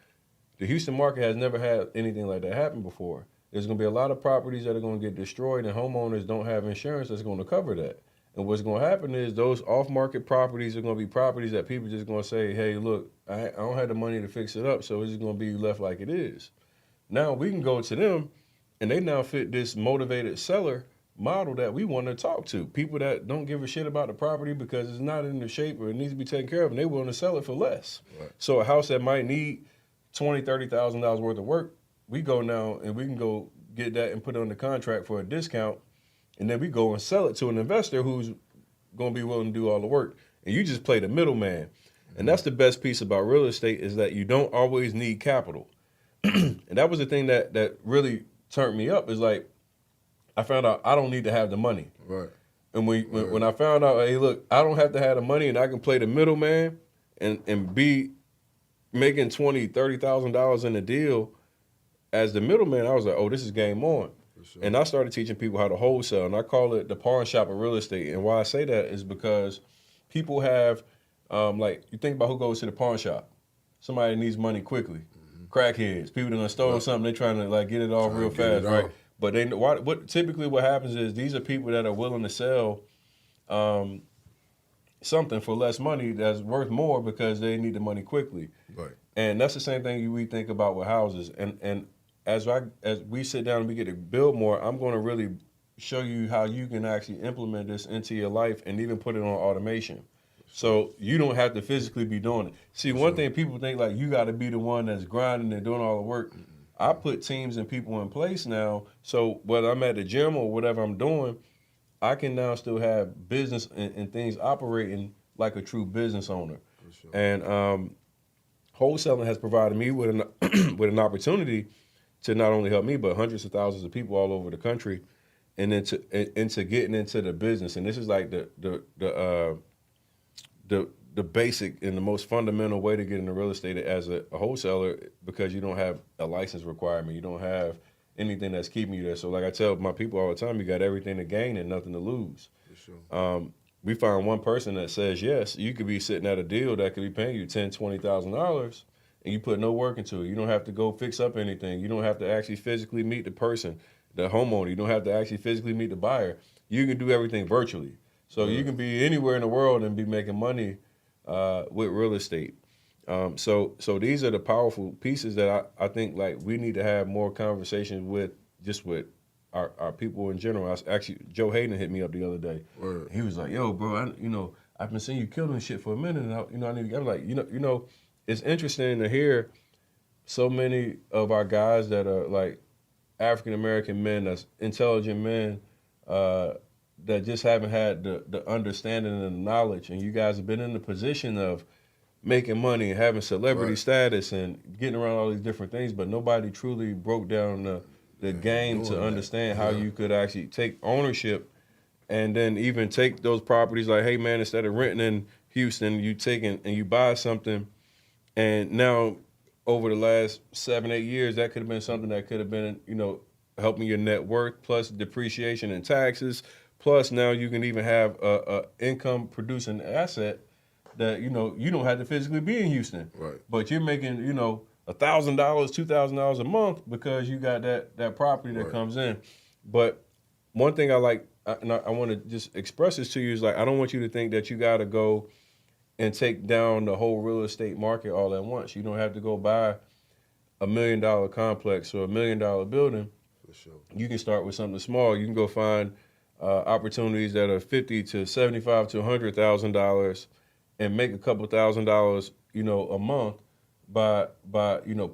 the Houston market has never had anything like that happen before. There's going to be a lot of properties that are going to get destroyed, and homeowners don't have insurance that's going to cover that. And what's going to happen is those off-market properties are going to be properties that people just going to say, hey, look, I don't have the money to fix it up, so it's just going to be left like it is. Now we can go to them, and they now fit this motivated seller model that we want to talk to. People that don't give a shit about the property because it's not in the shape or it needs to be taken care of, and they willing to sell it for less. Right. So a house that might need $20,000, $30,000 worth of work, we go now and we can go get that and put it on the contract for a discount. And then we go and sell it to an investor who's going to be willing to do all the work. And you just play the middleman. And that's the best piece about real estate, is that you don't always need capital. And that was the thing that really turned me up, is like, I found out I don't need to have the money. Right. And when I found out, hey, look, I don't have to have the money and I can play the middleman and be making $20,000, $30,000 in a deal as the middleman, I was like, oh, this is game on. Sure. And I started teaching people how to wholesale, and I call it the pawn shop of real estate. And why I say that is because people have, like, you think about who goes to the pawn shop. somebody needs money quickly. Crackheads, people that done stolen something, they trying to like get it off real fast, right? But they what typically what happens is these are people that are willing to sell something for less money that's worth more because they need the money quickly. Right. And that's the same thing we think about with houses. And as we sit down and we get to build more, I'm going to really show you how you can actually implement this into your life and even put it on automation. So you don't have to physically be doing it. See, one thing people think like you got to be the one that's grinding and doing all the work. I put teams and people in place now. So whether I'm at the gym or whatever I'm doing, I can now still have business and things operating like a true business owner. Sure. And wholesaling has provided me with an with an opportunity to not only help me but hundreds of thousands of people all over the country, and into getting into the business. And this is like the basic and the most fundamental way to get into real estate as a wholesaler, because you don't have a license requirement. You don't have anything that's keeping you there. So like I tell my people all the time, you got everything to gain and nothing to lose. For sure. We find one person that says yes. You could be sitting at a deal that could be paying you $10,000, $20,000, and you put no work into it. You don't have to go fix up anything. You don't have to actually physically meet the person, the homeowner. You don't have to actually physically meet the buyer. You can do everything virtually. So you can be anywhere in the world and be making money with real estate. So these are the powerful pieces that I think like we need to have more conversations with our people in general. Actually, Joe Hayden hit me up the other day. Word. He was like, "Yo, bro, I've been seeing you killing shit for a minute, and I need to." I'm like, it's interesting to hear so many of our guys that are like African American men, that's intelligent men, that just haven't had the understanding and the knowledge, and you guys have been in the position of making money and having celebrity status and getting around all these different things, but nobody truly broke down the game to understand how you could actually take ownership and then even take those properties like, hey man, instead of renting in Houston, you take and you buy something, and now over the last 7-8 years, that could have been something that could have been, helping your net worth plus depreciation and taxes. Plus now you can even have a income producing asset that, you don't have to physically be in Houston. Right. But you're making, $1,000, $2,000 a month because you got that property that comes in. But one thing I like, and I want to just express this to you, is like, I don't want you to think that you got to go and take down the whole real estate market all at once. You don't have to go buy $1 million complex or $1 million building. For sure. You can start with something small. You can go find opportunities that are $50,000 to $75,000 to $100,000 and make a couple $1,000s, a month by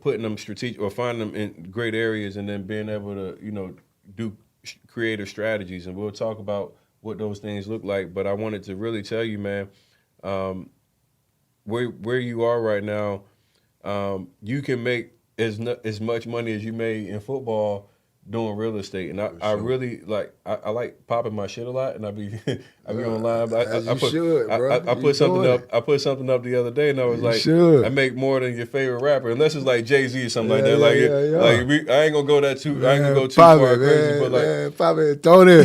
putting them strategic or finding them in great areas and then being able to, do creative strategies. And we'll talk about what those things look like. But I wanted to really tell you, man, where you are right now, you can make as much money as you made in football doing real estate. And I really like, I like popping my shit a lot, and I be online. I put something up the other day, and I was like, I make more than your favorite rapper, unless it's like Jay-Z or something like that. I ain't gonna go that too. I ain't gonna go too far crazy, but like, Poppy, throw this.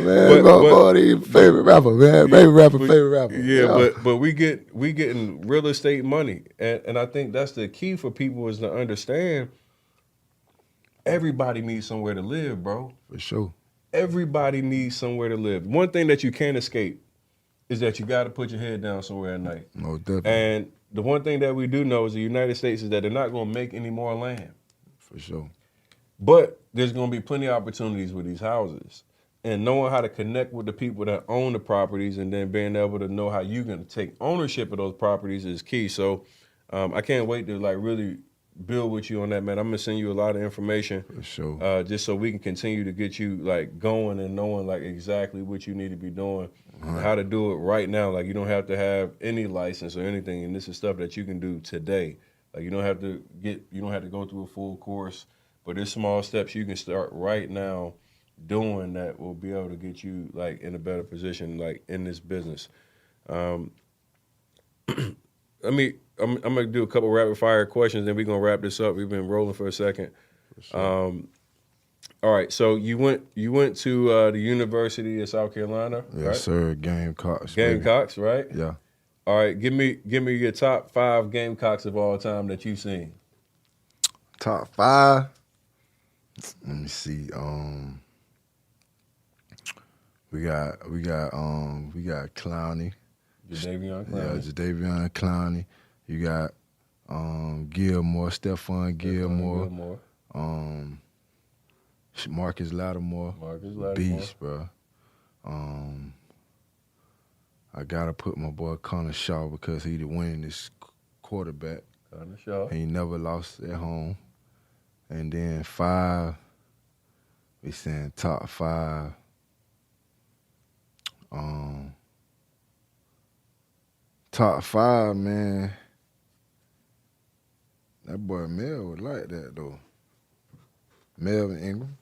Man, favorite rapper, man, favorite rapper. Yeah, but we getting real estate money, and I think that's the key for people, is to understand. Everybody needs somewhere to live, bro. For sure. Everybody needs somewhere to live. One thing that you can't escape is that you got to put your head down somewhere at night. No, definitely. And the one thing that we do know is the United States is that they're not going to make any more land. For sure. But there's going to be plenty of opportunities with these houses. And knowing how to connect with the people that own the properties and then being able to know how you're going to take ownership of those properties is key. So I can't wait to like really build with you on that, man. I'm gonna send you a lot of information, for sure, just so we can continue to get you like going and knowing like exactly what you need to be doing, and how to do it right now. Like you don't have to have any license or anything, and this is stuff that you can do today. Like you don't have to go through a full course, but there's small steps you can start right now doing that will be able to get you like in a better position, like in this business. I'm gonna do a couple rapid fire questions, then we're gonna wrap this up. We've been rolling for a second. For sure. All right, so you went to the University of South Carolina, yes, right? sir. Gamecocks. Gamecocks, right? Yeah. All right, give me your top 5 Gamecocks of all time that you've seen. Top 5. Let me see. We got Clowney. Jadeveon Clowney. Yeah, Jadeveon Clowney. You got Gilmore, Stephon Gilmore. Marcus Lattimore. Beast, bro. I gotta put my boy Connor Shaw because he the winningest quarterback. Connor Shaw. He never lost at home. And then 5, we saying top 5. Top 5, man. That boy Mel would like that though. Melvin Ingram.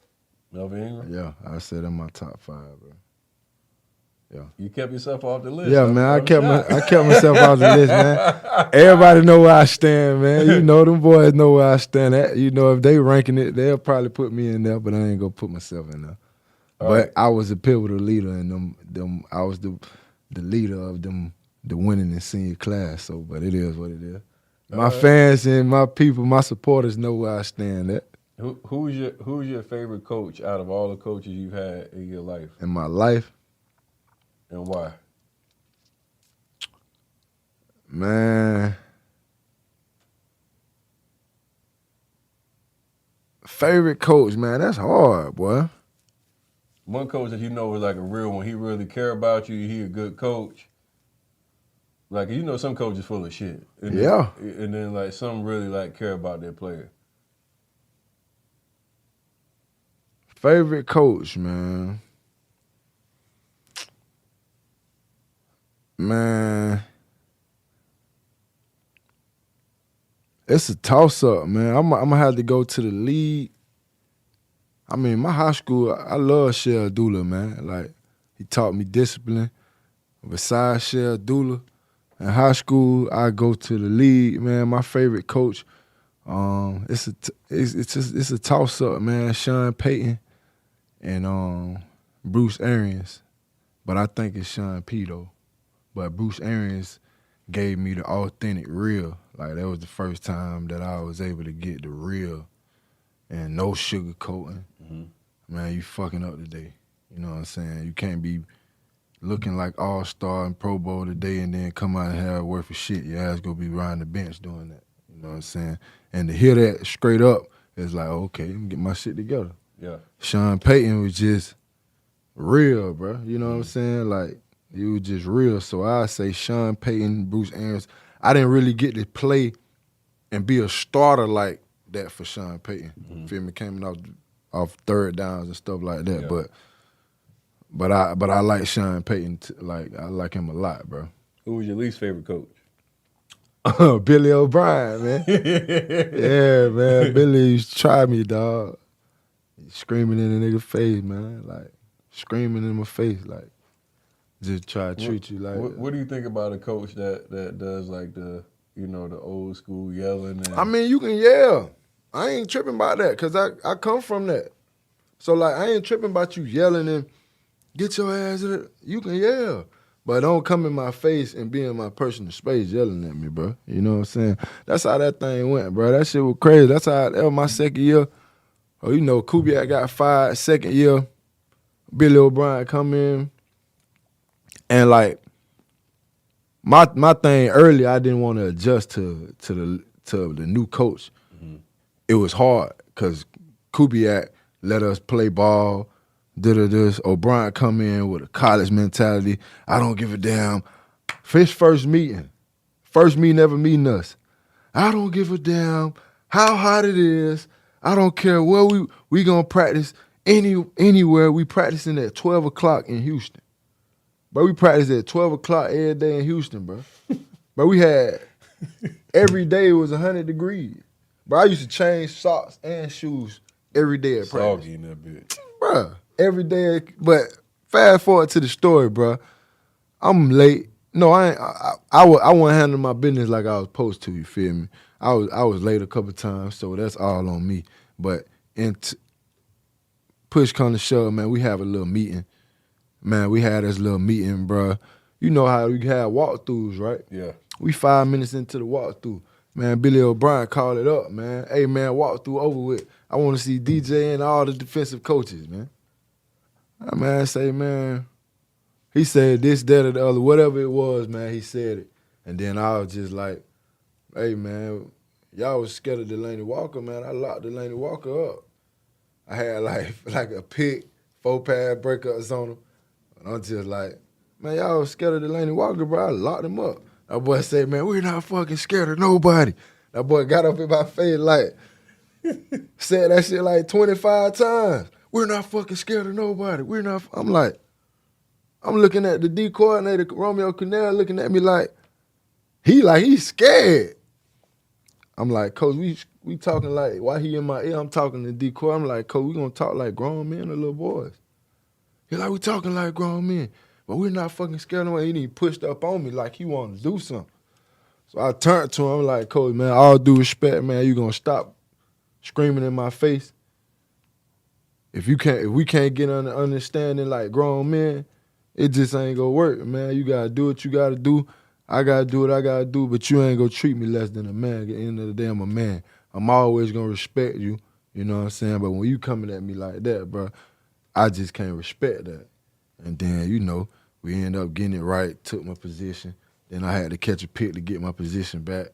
Melvin Ingram? Yeah, I said in my top 5, bro. Yeah. You kept yourself off the list. Yeah, man. I kept myself off the list, man. Everybody know where I stand, man. You know them boys know where I stand at. You know if they ranking it, they'll probably put me in there, but I ain't gonna put myself in there. All but right. I was a pivotal leader in them. I was the leader of them, the winning in senior class. So, but it is what it is. My fans and my people, my supporters know where I stand at. Who's your favorite coach out of all the coaches you've had in your life? In my life, and why? Man, favorite coach, man, that's hard, boy. One coach that you know is like a real one. He really care about you. He a good coach. Like, you know, some coaches full of shit. And Yeah. then like some really like care about their player. Favorite coach, man. Man, it's a toss-up, man. I'm gonna have to go to the league. I mean, my high school, I love Shell Dula, man. Like, he taught me discipline. Besides Shell Dula, in high school, I go to the league, man. My favorite coach, it's a toss-up, man. Sean Payton and Bruce Arians, but I think it's Sean P though. But Bruce Arians gave me the authentic real. Like, that was the first time that I was able to get the real and no sugarcoating. Mm-hmm. Man, you fucking up today. You know what I'm saying? You can't be looking like all-star and Pro Bowl today and then come out and have worth of shit. Your ass gonna be riding the bench doing that. You know what I'm saying? And to hear that straight up, it's like, okay, let me get my shit together. Yeah. Sean Payton was just real, bro. You know what I'm saying? Like, he was just real. So I say Sean Payton, Bruce Arians. I didn't really get to play and be a starter like that for Sean Payton. Mm-hmm. Feel me? Coming off third downs and stuff like that. Yeah. But I like Sean Payton. I like him a lot, bro. Who was your least favorite coach? Billy O'Brien, man. Yeah, man. Billy used to try me, dog. Screaming in the nigga face, man. Like, screaming in my face, like, just try to treat you like what do you think about a coach that does like the old school yelling? And... I mean, you can yell. I ain't tripping about that because I come from that. So, like, I ain't tripping about you yelling and get your ass in it. You can yell. But don't come in my face and be in my personal space yelling at me, bro. You know what I'm saying? That's how that thing went, bro. That shit was crazy. That was my second year. Oh, you know, Kubiak got fired second year. Billy O'Brien come in. And, like, my thing early, I didn't want to adjust to the new coach. Mm-hmm. It was hard because Kubiak let us play ball, did this. O'Brien come in with a college mentality. I don't give a damn. His first meeting ever meeting us. I don't give a damn how hot it is. I don't care where we gonna practice anywhere. We practicing at 12 o'clock in Houston. Bro, we practiced at 12 o'clock every day in Houston, bro. Bro, we had, every day it was 100 degrees. Bro, I used to change socks and shoes every day at practice. Soggy in that bitch. Bro, every day. But fast forward to the story, bro. I'm late. No, I wasn't handling my business like I was supposed to, you feel me? I was late a couple times, so that's all on me. But push come to shove, man, we have a little meeting. Man, we had this little meeting, bro. you know how we have walkthroughs, right? Yeah. We 5 minutes into the walkthrough. Man, Billy O'Brien called it up, man. Hey, man, walkthrough over with. I want to see DJ and all the defensive coaches, man. Man, say, man, he said this, that, or the other, whatever it was, man, he said it. And then I was just like, hey, man, y'all was scared of Delaney Walker, man. I locked Delaney Walker up. I had like a pick, 4-pad breakups on him. And I'm just like, man, y'all was scared of Delaney Walker, bro. I locked him up. That boy said, man, we're not fucking scared of nobody. That boy got up in my face like, said that shit like 25 times. We're not fucking scared of nobody. We're not. I'm like, I'm looking at the D coordinator, Romeo Cornell, looking at me like he's scared. I'm like, Coach, we talking like, why he in my ear? I'm talking to D coordinator. I'm like, Coach, we gonna talk like grown men or little boys. He like, we talking like grown men. But we're not fucking scared of him. He didn't pushed up on me like he wanted to do something. So I turned to him, I'm like, Coach, man, all due respect, man, you gonna stop screaming in my face? If we can't get on the understanding like grown men, it just ain't gonna work, man. You gotta do what you gotta do. I gotta do what I gotta do, but you ain't gonna treat me less than a man. At the end of the day, I'm a man. I'm always gonna respect you, you know what I'm saying? But when you coming at me like that, bro, I just can't respect that. And then, you know, we ended up getting it right, took my position. Then I had to catch a pick to get my position back.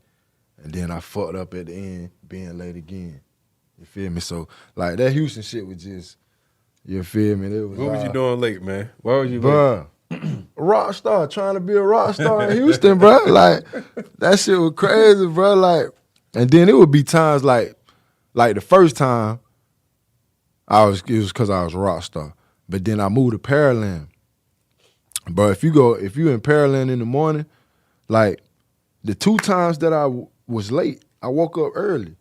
And then I fucked up at the end, being late again. You feel me? So, like, that Houston shit was just, you feel me? It was What was you doing late, man? Why was you late? Bruh, rock star, trying to be a rock star in Houston, bro. Like, that shit was crazy, bro. Like, and then it would be times like the first time, it was because I was a rock star. But then I moved to Pearland. But if you in Pearland in the morning, like the 2 times that I was late, I woke up early.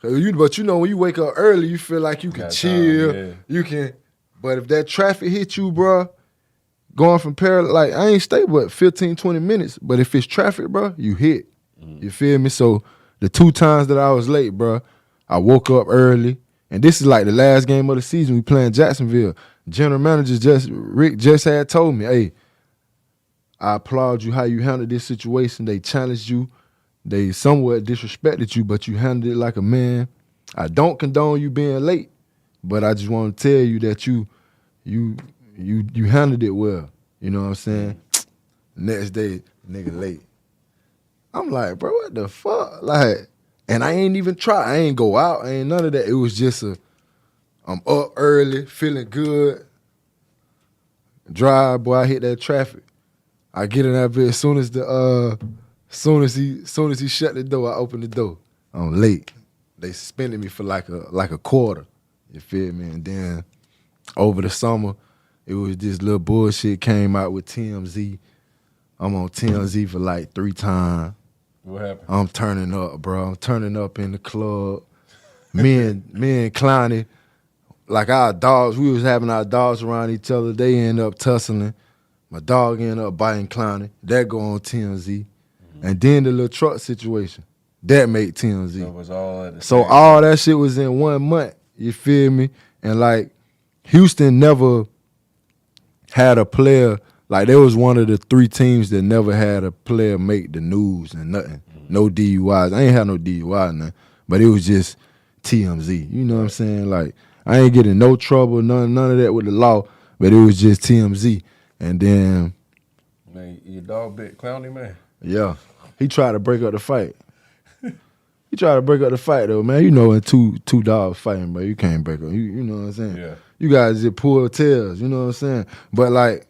But you know, when you wake up early, you feel like you can chill. Yeah. You can. But if that traffic hit you, bro, going from Pearland, like I ain't stay but 15, 20 minutes. But if it's traffic, bro, you hit. You feel me? So the 2 times that I was late, bro, I woke up early. And this is like the last game of the season. We playing Jacksonville. General manager Rick just had told me, hey, I applaud you how you handled this situation. They challenged you. They somewhat disrespected you, but you handled it like a man. I don't condone you being late, but I just want to tell you that you handled it well. You know what I'm saying? Next day, nigga late. I'm like, bro, what the fuck? Like, and I ain't even try. I ain't go out. I ain't none of that. It was just I'm up early, feeling good. Drive, boy, I hit that traffic. I get in that bit as soon as he shut the door, I open the door. I'm late. They suspended me for like a quarter. You feel me? And then over the summer, it was this little bullshit came out with TMZ. I'm on TMZ for like 3 times. What happened? I'm turning up, bro. I'm turning up in the club. Me and Clowney, like our dogs, we was having our dogs around each other. They end up tussling. My dog ended up biting Clowney. That go on TMZ. And then the little truck situation, that made TMZ. So it was all at the So same all that shit was in 1 month. You feel me? And like Houston never had a player, like they was one of the 3 teams that never had a player make the news and nothing. No DUIs. I ain't had no DUI, nothing. But it was just TMZ. You know what I'm saying? Like I ain't getting no trouble, none of that with the law, but it was just TMZ. And then Man, your dog bit Clowney, man. yeah, he tried to break up the fight. He tried to break up the fight though, man. You know, when two dogs fighting, but you can't break up. You know what I'm saying? Yeah. You guys just pull tails. You know what I'm saying? But like,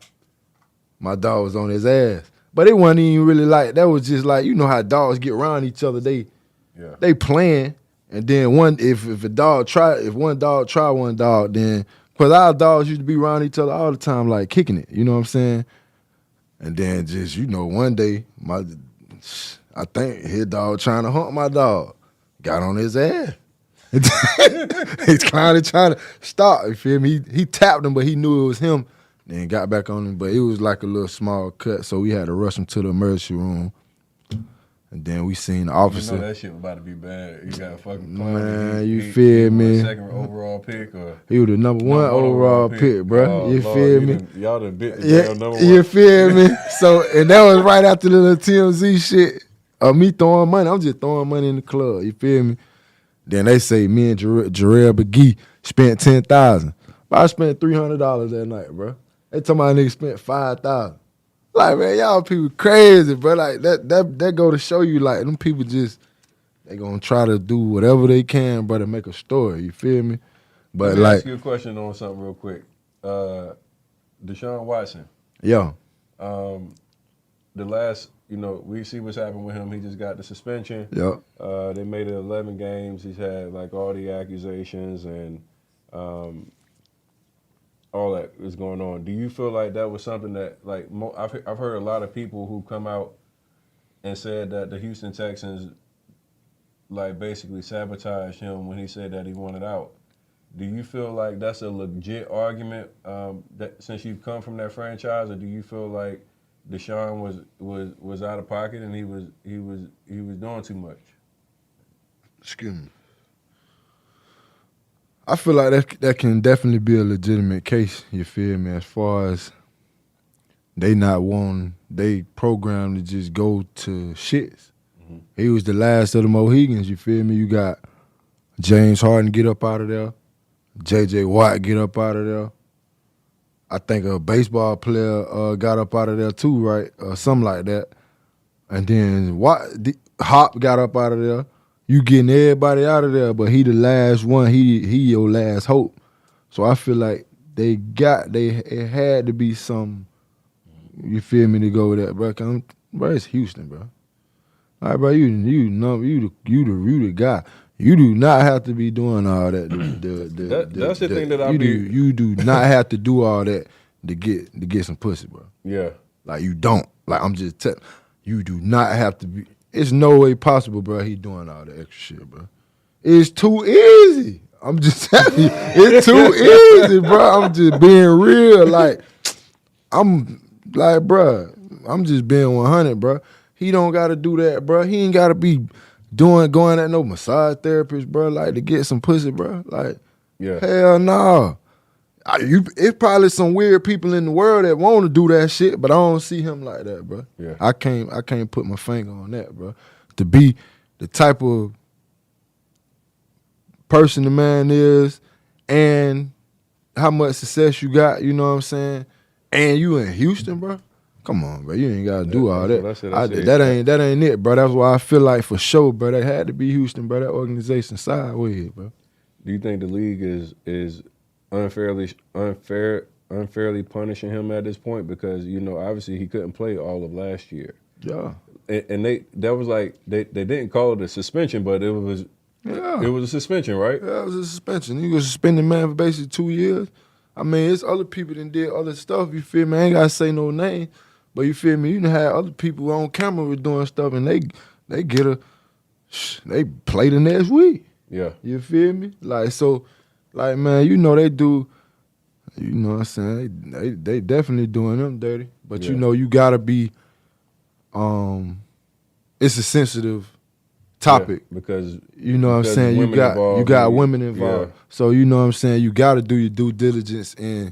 my dog was on his ass. But it wasn't even really like that. Was just like, you know how dogs get around each other. They playing, and then if one dog try one dog, then because our dogs used to be around each other all the time, like kicking it. You know what I'm saying? And then just, you know, one day, I think his dog trying to hunt my dog. Got on his ass. He's kind of trying to stop, you feel me? He tapped him, but he knew it was him. Then got back on him, but it was like a little small cut, so we had to rush him to the emergency room. And then we seen the officer. You know that shit was about to be bad. You got a fucking man, you feel me? overall pick, or he was the number one overall pick, bro. Oh, you Lord, feel me? Y'all done bit the Yeah, damn number you one. feel me? So, and that was right after the little TMZ shit of me throwing money. I'm just throwing money in the club. You feel me? Then they say me and Jarrell McGee spent $10,000. But I spent $300 that night, bro. They told my nigga spent $5,000. Like, man, y'all people crazy, bro. Like that go to show you, like, them people just they gonna try to do whatever they can, bro, to make a story. You feel me? But Let me like, ask you a question on something real quick. Deshaun Watson. yeah, The last, we see what's happened with him. He just got the suspension. yeah. They made it 11 games. He's had like all the accusations and all that is going on. Do you feel like that was something that, like, I've heard a lot of people who come out and said that the Houston Texans, like, basically sabotaged him when he said that he wanted out. Do you feel like that's a legit argument that since you've come from that franchise, or do you feel like Deshaun was out of pocket and he was doing too much? Excuse me. I feel like that can definitely be a legitimate case, you feel me, as far as they not wanting they program to just go to shits. Mm-hmm. He was the last of the Mohegans, you feel me? You got James Harden get up out of there. J.J. Watt get up out of there. I think a baseball player got up out of there too, right? Or something like that. And then Hop got up out of there. You getting everybody out of there, but he the last one. He your last hope. So I feel like it had to be some. You feel me to go with that, bro? Bro, it's Houston, bro. All right, bro, you the guy. You do not have to be doing all that. That's the thing that you do not have to do all that to get some pussy, bro. Yeah, like you don't. Like I'm just telling you, do not have to be. It's no way possible, bro. He doing all the extra shit, bro. It's too easy. I'm just telling you, it's too easy, bro. I'm just being real. Like I'm like, bro. I'm just being 100, bro. He don't got to do that, bro. He ain't got to be going at no massage therapist, bro, like to get some pussy, bro. Like, yeah, hell no. It's probably some weird people in the world that want to do that shit, but I don't see him like that, bro. Yeah. I can't put my finger on that, bro. To be the type of person the man is and how much success you got, you know what I'm saying? And you in Houston, bro. Come on, bro. You ain't gotta do all that. That ain't it, bro. That's why I feel like for sure, bro. That had to be Houston, bro. That organization sideways, bro. Do you think the league is unfairly punishing him at this point because obviously he couldn't play all of last year? Yeah. And they didn't call it a suspension, but it was a suspension, right? Yeah, it was a suspension. You was suspended, man, for basically 2 years. I mean, it's other people that did other stuff. You feel me? I ain't gotta say no name. But you feel me? You done had other people on camera with doing stuff, and they play the next week. Yeah. You feel me? Like, so, like, man, they do, you know what I'm saying? They definitely doing them dirty. But, you got to be, it's a sensitive topic. Yeah, because, you know what I'm saying? You got women involved. Yeah. So, you know what I'm saying? You got to do your due diligence in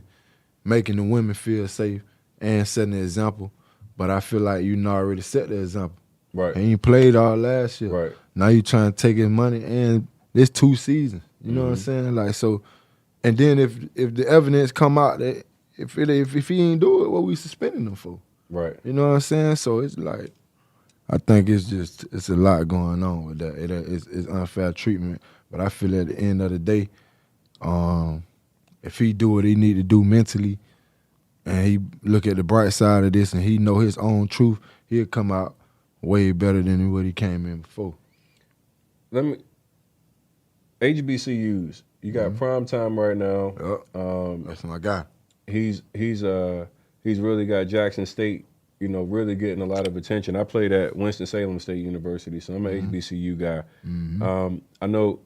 making the women feel safe and setting an example. But I feel like you already set the example. Right. And you played all last year. Right. Now you trying to take his money, and it's 2 seasons. You know what I'm saying? Like, so, and then if the evidence come out that if he ain't do it, what we suspending him for? Right. You know what I'm saying? So it's like, I think it's a lot going on with that. It's unfair treatment. But I feel at the end of the day, if he do what he need to do mentally, and he look at the bright side of this and he know his own truth, he'll come out way better than what he came in before. HBCUs, you got Prime Time right now. Yep. That's my guy. He's really got Jackson State, really getting a lot of attention. I played at Winston-Salem State University, so I'm an HBCU guy. Mm-hmm. I know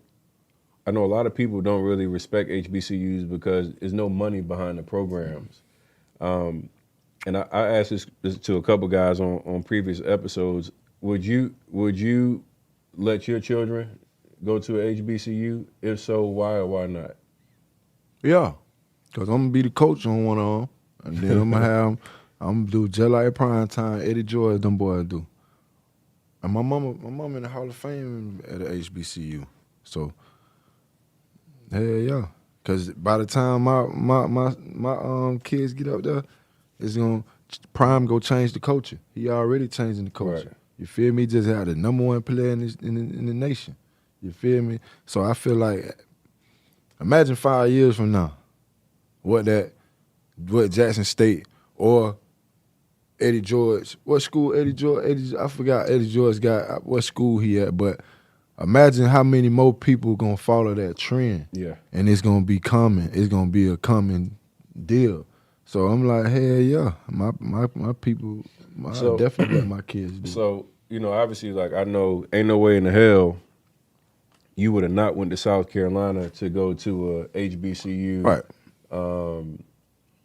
a lot of people don't really respect HBCUs because there's no money behind the programs. And I asked this to a couple guys on previous episodes. Would you let your children go to a HBCU? If so, why or why not? Yeah, because I'm going to be the coach on one of them. And then I'm going to do just like prime time, Eddie George, them boys do. And my mama in the Hall of Fame at the HBCU. So, hell yeah. Because by the time my kids get up there, it's going to, Prime go change the culture. He already changing the culture. Right. You feel me? Just had the number one player in the nation. You feel me? So I feel like, imagine 5 years from now, what Jackson State or Eddie George, what school I forgot Eddie George got, what school he at, but imagine how many more people gonna follow that trend. Yeah. And it's gonna be common. It's gonna be a common deal. So I'm like, hell yeah, my people, I definitely let my kids do. So, obviously, like, I know ain't no way in the hell you would have not went to South Carolina to go to a HBCU. Right.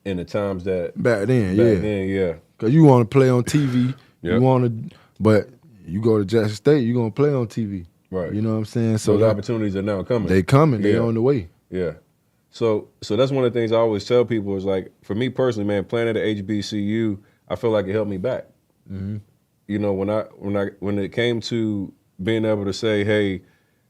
In the times that Back then, yeah. Cause you want to play on TV, Yep. But you go to Jackson State, you gonna play on TV. Right. You know what I'm saying? So those opportunities are now coming. They coming. They Yeah. on the way. Yeah. So that's one of the things I always tell people is, like, for me personally, man, playing at a HBCU, I feel like it helped me back. Mm-hmm. When it came to being able to say, hey,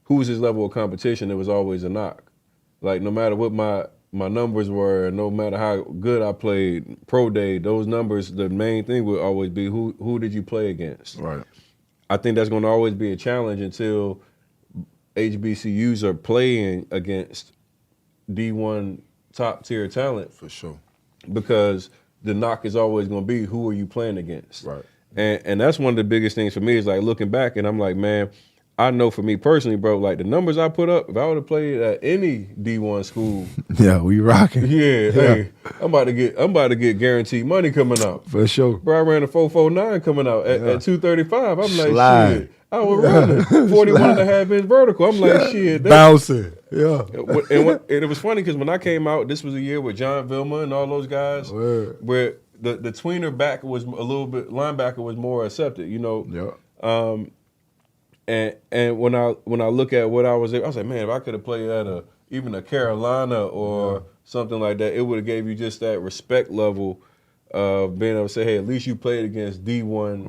who's his level of competition, it was always a knock. Like, no matter what my numbers were, no matter how good I played, pro day, those numbers, the main thing would always be who did you play against? Right. I think that's going to always be a challenge until HBCUs are playing against D1 top tier talent. For sure. Because the knock is always going to be, who are you playing against? Right. And that's one of the biggest things for me is, like, looking back and I'm like, man, I know for me personally, bro, like, the numbers I put up, if I would have played at any D1 school, yeah, we rocking. Yeah, hey, I'm about to get guaranteed money coming out. For sure. Bro, I ran a 4.49 coming out at 235. I'm like, Slide. shit. I was running 41 and a half inch vertical. I'm like, shit. Bouncing. Yeah. And it was funny because when I came out, this was a year with John Vilma and all those guys, where the tweener back was a little bit, linebacker was more accepted, Yeah. And when I look at what I was like, man, if I could have played at even a Carolina or something like that, it would have gave you just that respect level of being able to say, hey, at least you played against D1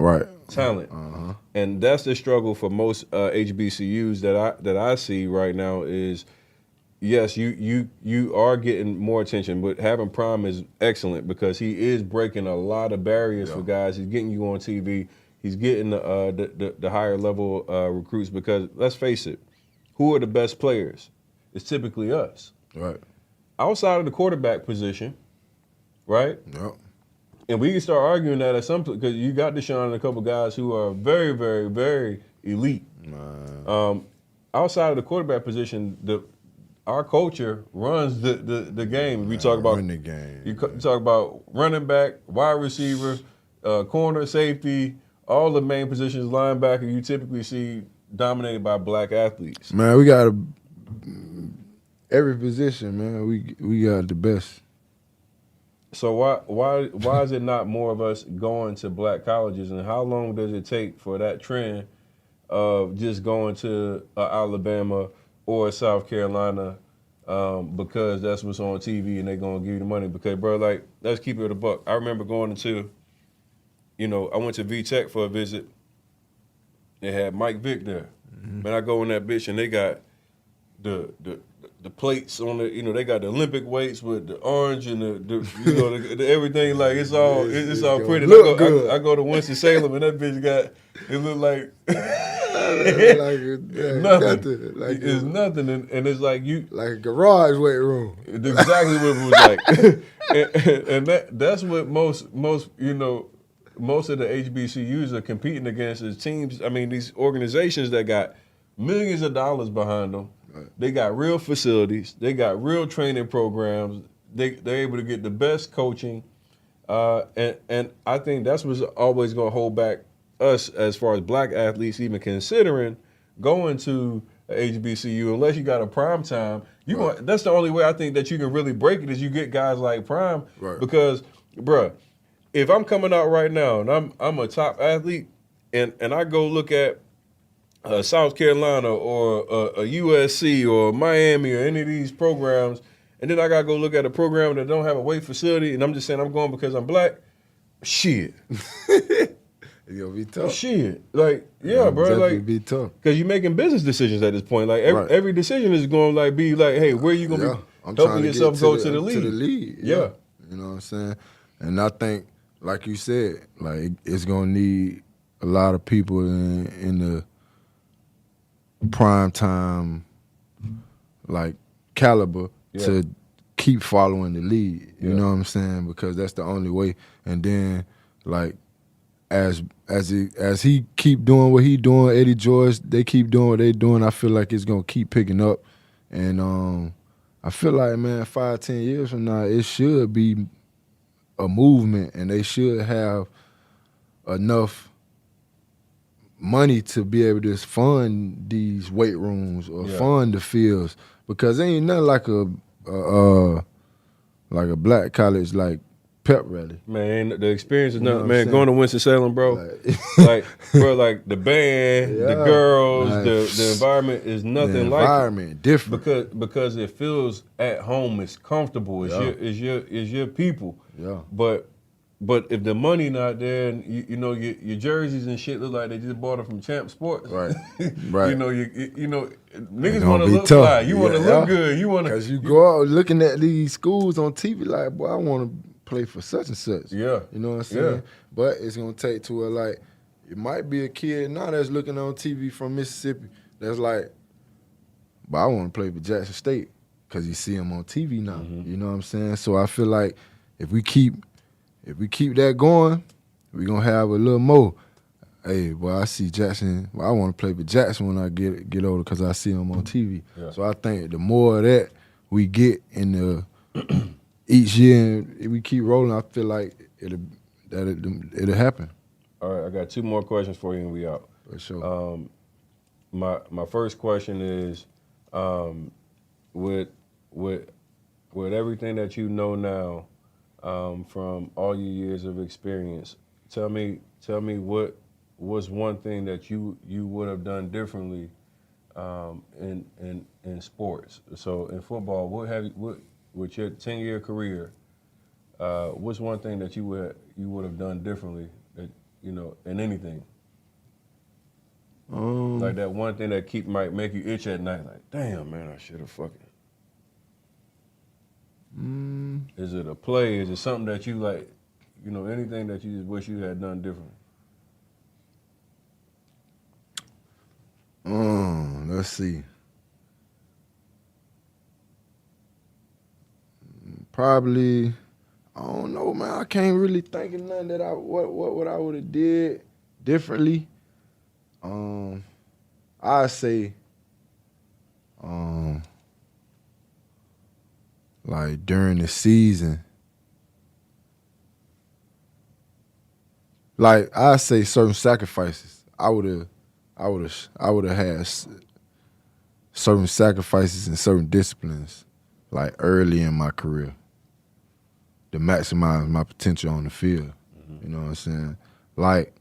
talent. Uh-huh. And that's the struggle for most HBCUs that I see right now is, yes, you are getting more attention, but having Prime is excellent because he is breaking a lot of barriers for guys. He's getting you on TV. He's getting the higher level recruits because, let's face it, who are the best players? It's typically us. Right. Outside of the quarterback position, right? Yep. And we can start arguing that at some point because you got Deshaun and a couple guys who are very, very, very elite. Outside of the quarterback position, our culture runs the game. We talk about run the game. You talk about running back, wide receiver, corner, safety. All the main positions, linebacker, you typically see dominated by black athletes. Man, we got every position, man. We got the best. So why is it not more of us going to black colleges, and how long does it take for that trend of just going to Alabama or South Carolina because that's what's on TV and they're gonna give you the money? Because, bro, like, let's keep it a buck. I remember going into, I went to V-Tech for a visit. They had Mike Vick there. Mm-hmm. Man, I go in that bitch and they got the plates on the, they got the Olympic weights with the orange and the everything, like, it's all pretty. Look good. I go to Winston-Salem and that bitch got, it looked like nothing. Like it's nothing, and it's like you like a garage weight room. Exactly what it was like, and that's what most of the HBCUs are competing against is teams. I mean, these organizations that got millions of dollars behind them. Right. They got real facilities. They got real training programs. They're able to get the best coaching, and I think that's what's always going to hold back us as far as black athletes even considering going to a HBCU unless you got a Prime time. That's the only way I think that you can really break it is you get guys like Prime. Right. Because, bruh, if I'm coming out right now and I'm a top athlete and I go look at South Carolina or a USC or Miami or any of these programs, and then I gotta go look at a program that don't have a weight facility, and I'm just saying I'm going because I'm black. Shit. It's gonna be tough. Shit. Like, yeah, It'll bro. definitely Like, be tough. because you're making business decisions at this point. Like, Right. every decision is going to be like, hey, where you going to be I'm helping trying to yourself get go to the league? To the league. Yeah. You know what I'm saying? And I think, like you said, like it's gonna need a lot of people in the prime time, like caliber to keep following the lead. You know what I'm saying? Because that's the only way. And then, like, as he keep doing what he doing, Eddie George, they keep doing what they doing. I feel like it's gonna keep picking up. And I feel like, man, 5-10 years from now, it should be a movement, and they should have enough money to be able to fund these weight rooms or fund the fields, because there ain't nothing like a black college like pep rally. Man, the experience is You know nothing. what I'm Man, going to Winston-Salem, bro. Like, the band, the girls, like, the environment is nothing the like it. environment different. Because it feels at home. It's comfortable. It's your people. Yeah. But if the money not there, and you know your jerseys and shit look like they just bought it from Champ Sports, Right, right. you know niggas gonna want to be look tough. fly. You want to look good. You want to. Because you go out looking at these schools on TV like, boy, I want to play for such and such. Yeah. You know what I'm saying? Yeah. But it's going to take to it like, it might be a kid now that's looking on TV from Mississippi that's like, but I want to play for Jackson State because you see him on TV now. Mm-hmm. You know what I'm saying? So I feel like if we keep that going, we're going to have a little more. Hey, boy, I see Jackson. Well, I want to play for Jackson when I get older because I see him on TV. Yeah. So I think the more of that we get in the each year and we keep rolling, I feel like it'll happen. All right, I got two more questions for you and we out. For sure. My first question is, with everything that you know now, from all your years of experience, tell me what was one thing that you would have done differently in sports. So in football, with your 10-year career, what's one thing that you would have done differently that, you know, in anything? Like that one thing that might make you itch at night, like, damn, man, I should have fucking. Is it a play? Is it something that you like, you know, anything that you just wish you had done different? Let's see. Probably, I don't know, man. I can't really think of nothing that what I would have did differently. I say, like during the season, like I say certain sacrifices. I would have had certain sacrifices and certain disciplines like early in my career to maximize my potential on the field. Mm-hmm. You know what I'm saying? Like,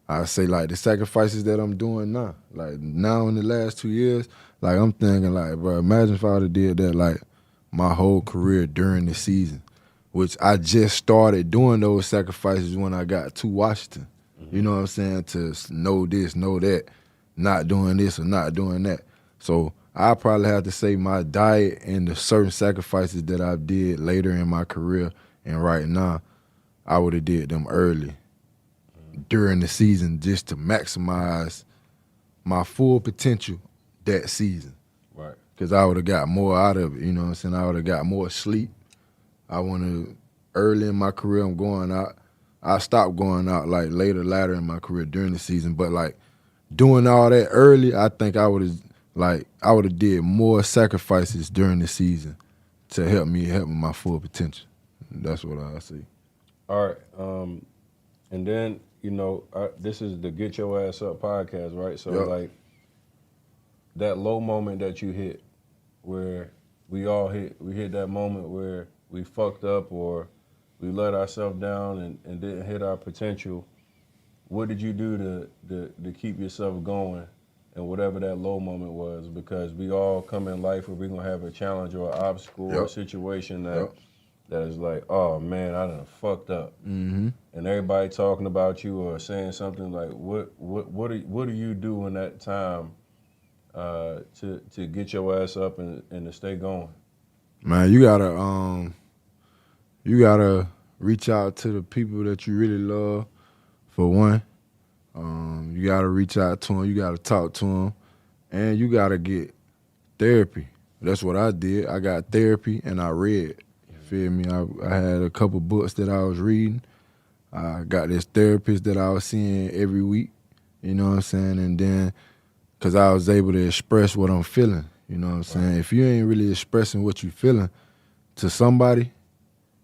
I say like the sacrifices that I'm doing now. Like now in the last 2 years, like I'm thinking like, bro, imagine if I would have did that like my whole career during the season, which I just started doing those sacrifices when I got to Washington. Mm-hmm. You know what I'm saying? To know this, know that, not doing this or not doing that. So I probably have to say my diet and the certain sacrifices that I did later in my career and right now, I would have did them early during the season just to maximize my full potential that season. Right. Because I would have got more out of it, you know what I'm saying? I would have got more sleep. I want to, early in my career, I'm going out. I stopped going out like later in my career during the season, but like doing all that early, I think I would have did more sacrifices during the season to help me my full potential. That's what I see. All right. And then, you know, this is the Get Your Ass Up podcast, right? So, like, that low moment that you hit where we hit that moment where we fucked up or we let ourselves down and didn't hit our potential. What did you do to keep yourself going and whatever that low moment was, because we all come in life where we're gonna have a challenge or an obstacle or a situation that is like, oh man, I done fucked up, and everybody talking about you or saying something like, what do you do in that time to get your ass up and to stay going? Man, you gotta reach out to the people that you really love, for one. You gotta reach out to them, you gotta talk to them, and you gotta get therapy. That's what I did. I got therapy and I read. You feel me? I had a couple books that I was reading. I got this therapist that I was seeing every week, you know what I'm saying? And then, because I was able to express what I'm feeling, you know what I'm saying? If you ain't really expressing what you feeling to somebody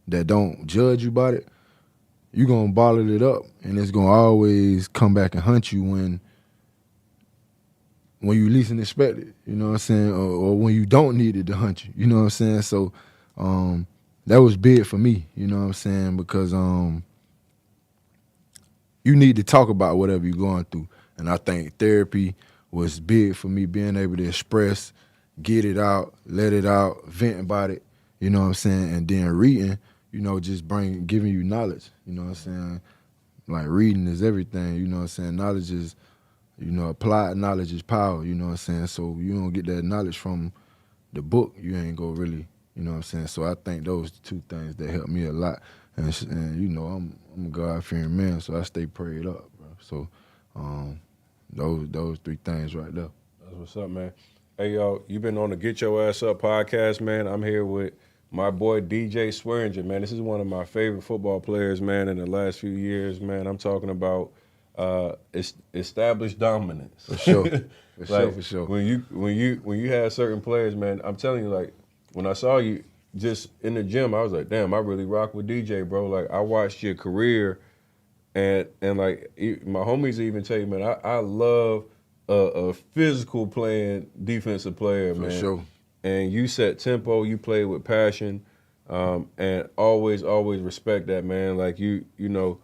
that don't judge you about it, you gonna bottle it up, and it's gonna always come back and hunt you when you least expect it, you know what I'm saying, or when you don't need it to hunt you, you know what I'm saying? So that was big for me, you know what I'm saying, because you need to talk about whatever you're going through, and I think therapy was big for me, being able to express, get it out, let it out, vent about it, you know what I'm saying, and then reading, you know, just giving you knowledge, you know what I'm saying? Like, reading is everything, you know what I'm saying? Knowledge is, you know, applied knowledge is power, you know what I'm saying? So you don't get that knowledge from the book, you ain't go really, you know what I'm saying? So I think those two things that helped me a lot. And you know, I'm a God-fearing man, so I stay prayed up, bro. So those three things right there. That's what's up, man. Hey, yo, you been on the Get Your Ass Up podcast, man. I'm here with my boy DJ Swearinger, man. This is one of my favorite football players, man, in the last few years, man. I'm talking about established dominance. For sure. For sure. When you have certain players, man, I'm telling you, like, when I saw you just in the gym, I was like, damn, I really rock with DJ, bro. Like, I watched your career, and like, my homies even tell you, man, I love a physical playing defensive player, man. For sure. And you set tempo, you play with passion, and always respect that, man. Like, you know,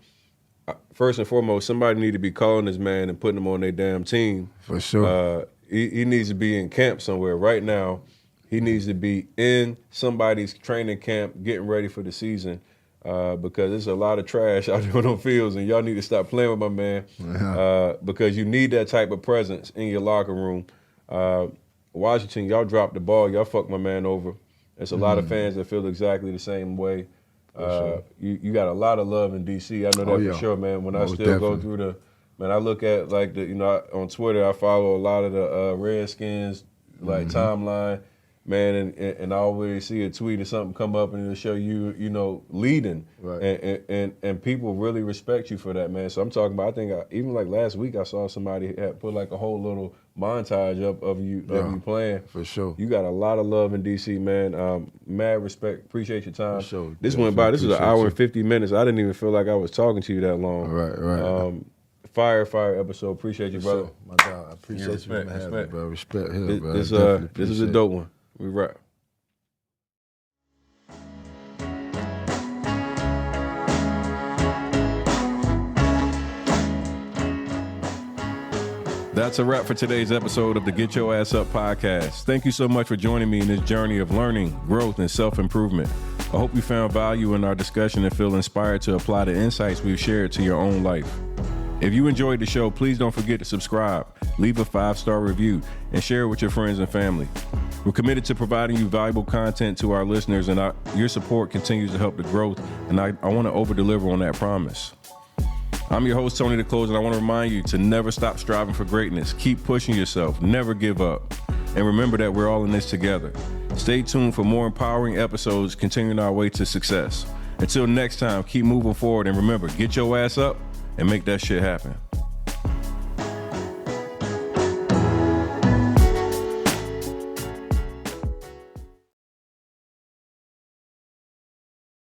first and foremost, somebody need to be calling this man and putting him on their damn team. For sure. He needs to be in camp somewhere right now. He needs to be in somebody's training camp getting ready for the season, because there's a lot of trash out there on them fields, and y'all need to stop playing with my man, because you need that type of presence in your locker room. Washington, y'all dropped the ball. Y'all fucked my man over. There's a lot of fans that feel exactly the same way. Sure. You got a lot of love in D.C. I know that for sure, man. When Most I still definitely. go through I look at, like, on Twitter, I follow a lot of the Redskins, like, timeline, man, and I always see a tweet or something come up and it'll show you, you know, leading. Right. And people really respect you for that, man. So I'm talking about, I think even like last week I saw somebody had put like a whole little montage up of you playing. For sure. You got a lot of love in D.C., man. Mad respect. Appreciate your time. For sure. This went by. This was an hour and Appreciate 50 minutes. I didn't even feel like I was talking to you that long. Right. Fire episode. Appreciate you, brother. So, my dog, I appreciate you for having me, bro. Respect here, bro. This is a dope one. We rap. That's a wrap for today's episode of the Get Your Ass Up podcast. Thank you so much for joining me in this journey of learning, growth, and self-improvement. I hope you found value in our discussion and feel inspired to apply the insights we've shared to your own life. If you enjoyed the show, please don't forget to subscribe, leave a 5-star review, and share it with your friends and family. We're committed to providing you valuable content to our listeners, and your support continues to help the growth, and I want to over-deliver on that promise. I'm your host, Tony the Close, and I want to remind you to never stop striving for greatness. Keep pushing yourself. Never give up. And remember that we're all in this together. Stay tuned for more empowering episodes continuing our way to success. Until next time, keep moving forward, and remember, get your ass up and make that shit happen.